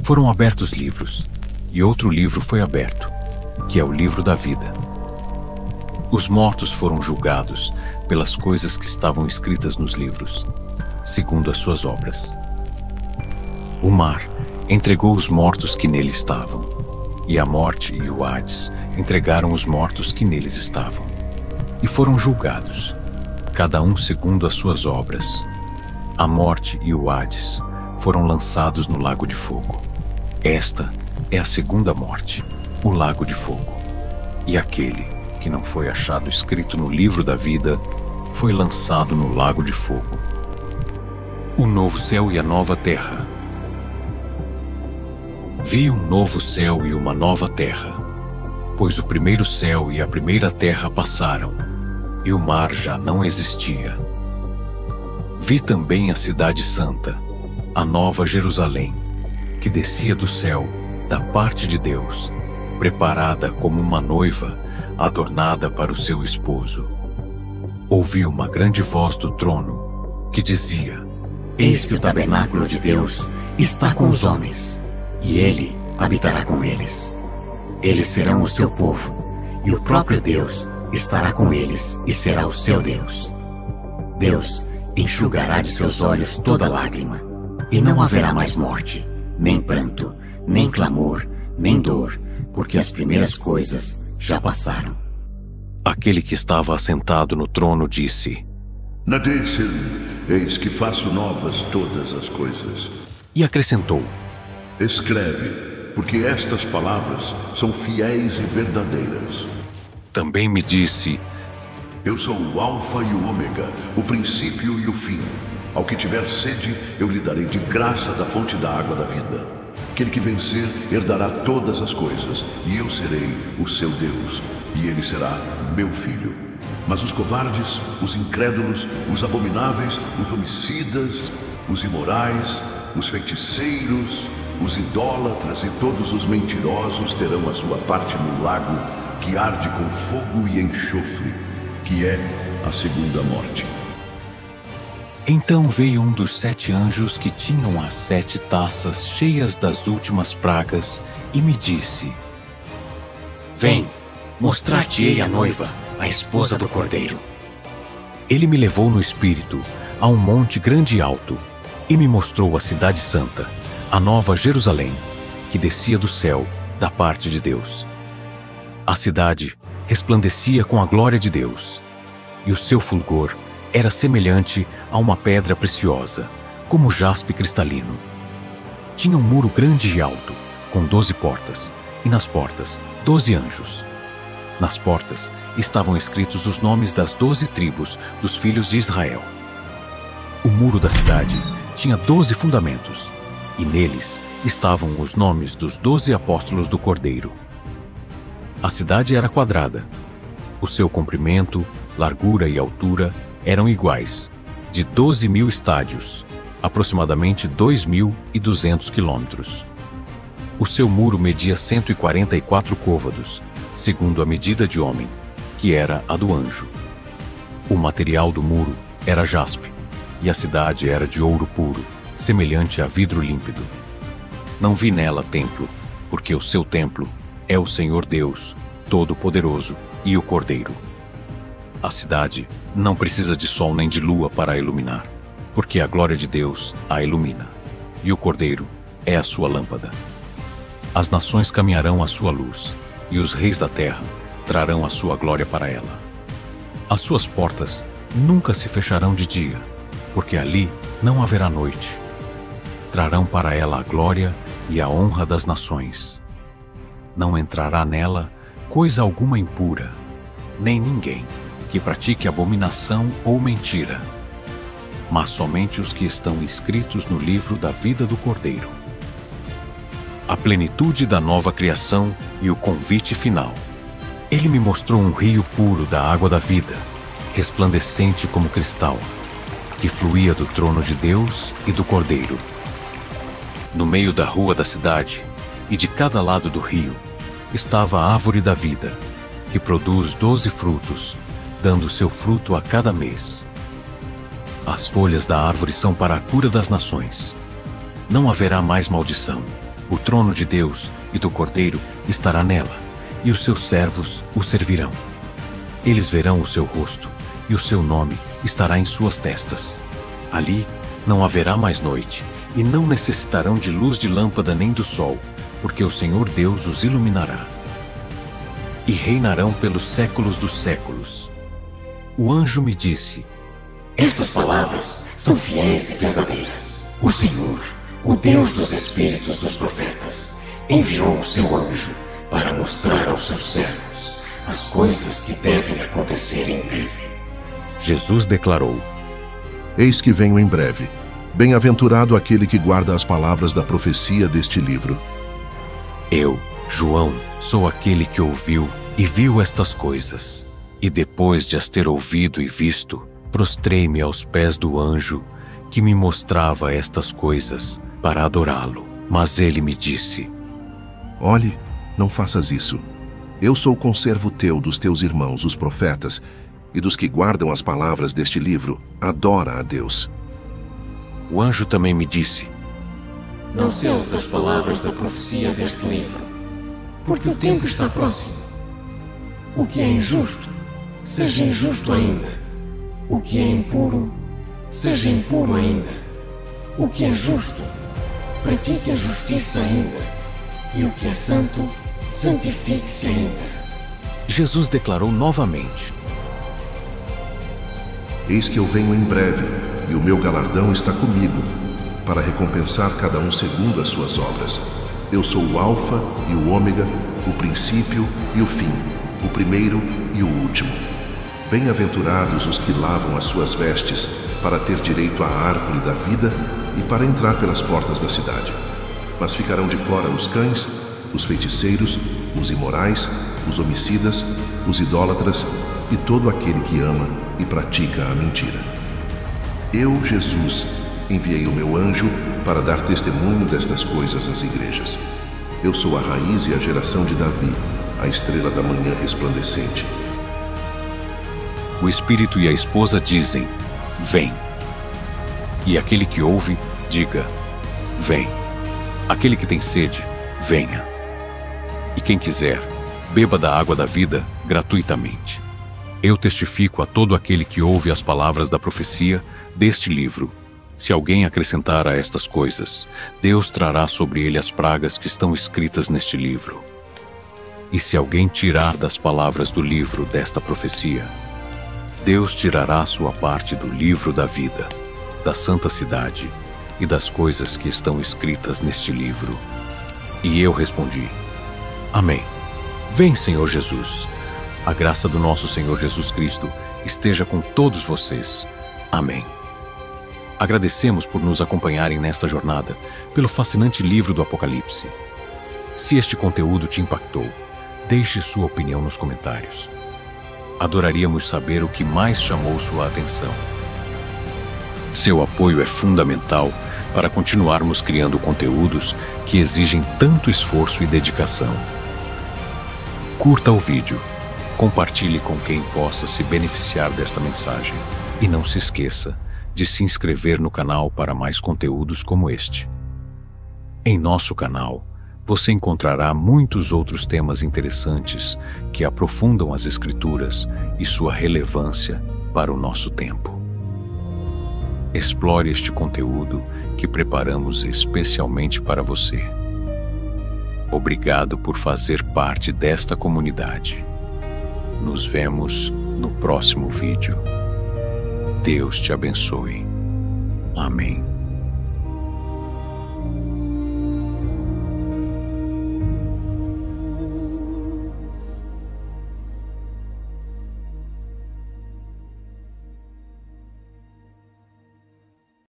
Foram abertos livros, e outro livro foi aberto, que é o livro da vida. Os mortos foram julgados pelas coisas que estavam escritas nos livros, segundo as suas obras. O mar entregou os mortos que nele estavam, e a morte e o Hades entregaram os mortos que neles estavam, e foram julgados, cada um segundo as suas obras. A morte e o Hades foram lançados no lago de fogo. Esta é a segunda morte, o lago de fogo. E aquele que não foi achado escrito no livro da vida foi lançado no lago de fogo. O novo céu e a nova terra. Vi um novo céu e uma nova terra, pois o primeiro céu e a primeira terra passaram, e o mar já não existia. Vi também a cidade santa, a nova Jerusalém, que descia do céu, da parte de Deus, preparada como uma noiva, adornada para o seu esposo. Ouvi uma grande voz do trono, que dizia: Eis que o tabernáculo de Deus está com os homens, e ele habitará com eles. Eles serão o seu povo, e o próprio Deus estará com eles e será o seu Deus. Deus enxugará de seus olhos toda lágrima, e não haverá mais morte, nem pranto, nem clamor, nem dor, porque as primeiras coisas já passaram. Aquele que estava assentado no trono disse: Nadecem, eis que faço novas todas as coisas. E acrescentou: Escreve, porque estas palavras são fiéis e verdadeiras. Também me disse: Eu sou o Alfa e o Ômega, o princípio e o fim. Ao que tiver sede, eu lhe darei de graça da fonte da água da vida. Aquele que vencer herdará todas as coisas, e eu serei o seu Deus, e ele será meu filho. Mas os covardes, os incrédulos, os abomináveis, os homicidas, os imorais, os feiticeiros, os idólatras e todos os mentirosos terão a sua parte no lago que arde com fogo e enxofre, que é a segunda morte. Então veio um dos 7 anjos que tinham as 7 taças cheias das últimas pragas e me disse: Vem, mostrar-te-ei a noiva, a esposa do Cordeiro. Ele me levou no espírito a um monte grande e alto e me mostrou a cidade santa, a nova Jerusalém, que descia do céu, da parte de Deus. A cidade resplandecia com a glória de Deus, e o seu fulgor era semelhante a uma pedra preciosa, como jaspe cristalino. Tinha um muro grande e alto, com 12 portas, e nas portas 12 anjos. Nas portas estavam escritos os nomes das 12 tribos dos filhos de Israel. O muro da cidade tinha 12 fundamentos, e neles estavam os nomes dos 12 apóstolos do Cordeiro. A cidade era quadrada. O seu comprimento, largura e altura eram iguais, de 12.000 estádios, aproximadamente 2.200 quilômetros. O seu muro media 144 côvados, segundo a medida de homem, que era a do anjo. O material do muro era jaspe, e a cidade era de ouro puro, semelhante a vidro límpido. Não vi nela templo, porque o seu templo é o Senhor Deus, Todo-Poderoso, e o Cordeiro. A cidade não precisa de sol nem de lua para a iluminar, porque a glória de Deus a ilumina, e o Cordeiro é a sua lâmpada. As nações caminharão à sua luz, e os reis da terra trarão a sua glória para ela. As suas portas nunca se fecharão de dia, porque ali não haverá noite. Trarão para ela a glória e a honra das nações. Não entrará nela coisa alguma impura, nem ninguém que pratique abominação ou mentira, mas somente os que estão inscritos no livro da vida do Cordeiro. A plenitude da nova criação e o convite final. Ele me mostrou um rio puro da água da vida, resplandecente como cristal, que fluía do trono de Deus e do Cordeiro. No meio da rua da cidade, e de cada lado do rio, estava a árvore da vida, que produz 12 frutos, dando seu fruto a cada mês. As folhas da árvore são para a cura das nações. Não haverá mais maldição. O trono de Deus e do Cordeiro estará nela, e os seus servos o servirão. Eles verão o seu rosto, e o seu nome estará em suas testas. Ali não haverá mais noite, e não necessitarão de luz de lâmpada nem do sol, porque o Senhor Deus os iluminará. E reinarão pelos séculos dos séculos. O anjo me disse: Estas palavras são fiéis e verdadeiras. O Senhor, o Deus dos espíritos dos profetas, enviou o seu anjo para mostrar aos seus servos as coisas que devem acontecer em breve. Jesus declarou: Eis que venho em breve. Bem-aventurado aquele que guarda as palavras da profecia deste livro. Eu, João, sou aquele que ouviu e viu estas coisas. E depois de as ter ouvido e visto, prostrei-me aos pés do anjo que me mostrava estas coisas para adorá-lo. Mas ele me disse: Olhe, não faças isso. Eu sou conservo teu dos teus irmãos, os profetas, e dos que guardam as palavras deste livro. Adora a Deus. O anjo também me disse: Não selas as palavras da profecia deste livro, porque o tempo está próximo. O que é injusto, seja injusto ainda. O que é impuro, seja impuro ainda. O que é justo, pratique a justiça ainda. E o que é santo, santifique-se ainda. Jesus declarou novamente: Eis que eu venho em breve, e o meu galardão está comigo, para recompensar cada um segundo as suas obras. Eu sou o Alfa e o Ômega, o princípio e o fim, o primeiro e o último. Bem-aventurados os que lavam as suas vestes, para ter direito à árvore da vida e para entrar pelas portas da cidade. Mas ficarão de fora os cães, os feiticeiros, os imorais, os homicidas, os idólatras e todo aquele que ama e pratica a mentira. Eu, Jesus, enviei o meu anjo para dar testemunho destas coisas às igrejas. Eu sou a raiz e a geração de Davi, a estrela da manhã resplandecente. O Espírito e a esposa dizem: vem. E aquele que ouve, diga: vem. Aquele que tem sede, venha. E quem quiser, beba da água da vida gratuitamente. Eu testifico a todo aquele que ouve as palavras da profecia deste livro. Se alguém acrescentar a estas coisas, Deus trará sobre ele as pragas que estão escritas neste livro. E se alguém tirar das palavras do livro desta profecia, Deus tirará sua parte do livro da vida, da santa cidade e das coisas que estão escritas neste livro. E eu respondi: Amém. Vem, Senhor Jesus. A graça do nosso Senhor Jesus Cristo esteja com todos vocês. Amém. Agradecemos por nos acompanharem nesta jornada pelo fascinante livro do Apocalipse. Se este conteúdo te impactou, deixe sua opinião nos comentários. Adoraríamos saber o que mais chamou sua atenção. Seu apoio é fundamental para continuarmos criando conteúdos que exigem tanto esforço e dedicação. Curta o vídeo, compartilhe com quem possa se beneficiar desta mensagem e não se esqueça de se inscrever no canal para mais conteúdos como este. Em nosso canal, você encontrará muitos outros temas interessantes que aprofundam as Escrituras e sua relevância para o nosso tempo. Explore este conteúdo que preparamos especialmente para você. Obrigado por fazer parte desta comunidade. Nos vemos no próximo vídeo. Deus te abençoe. Amém.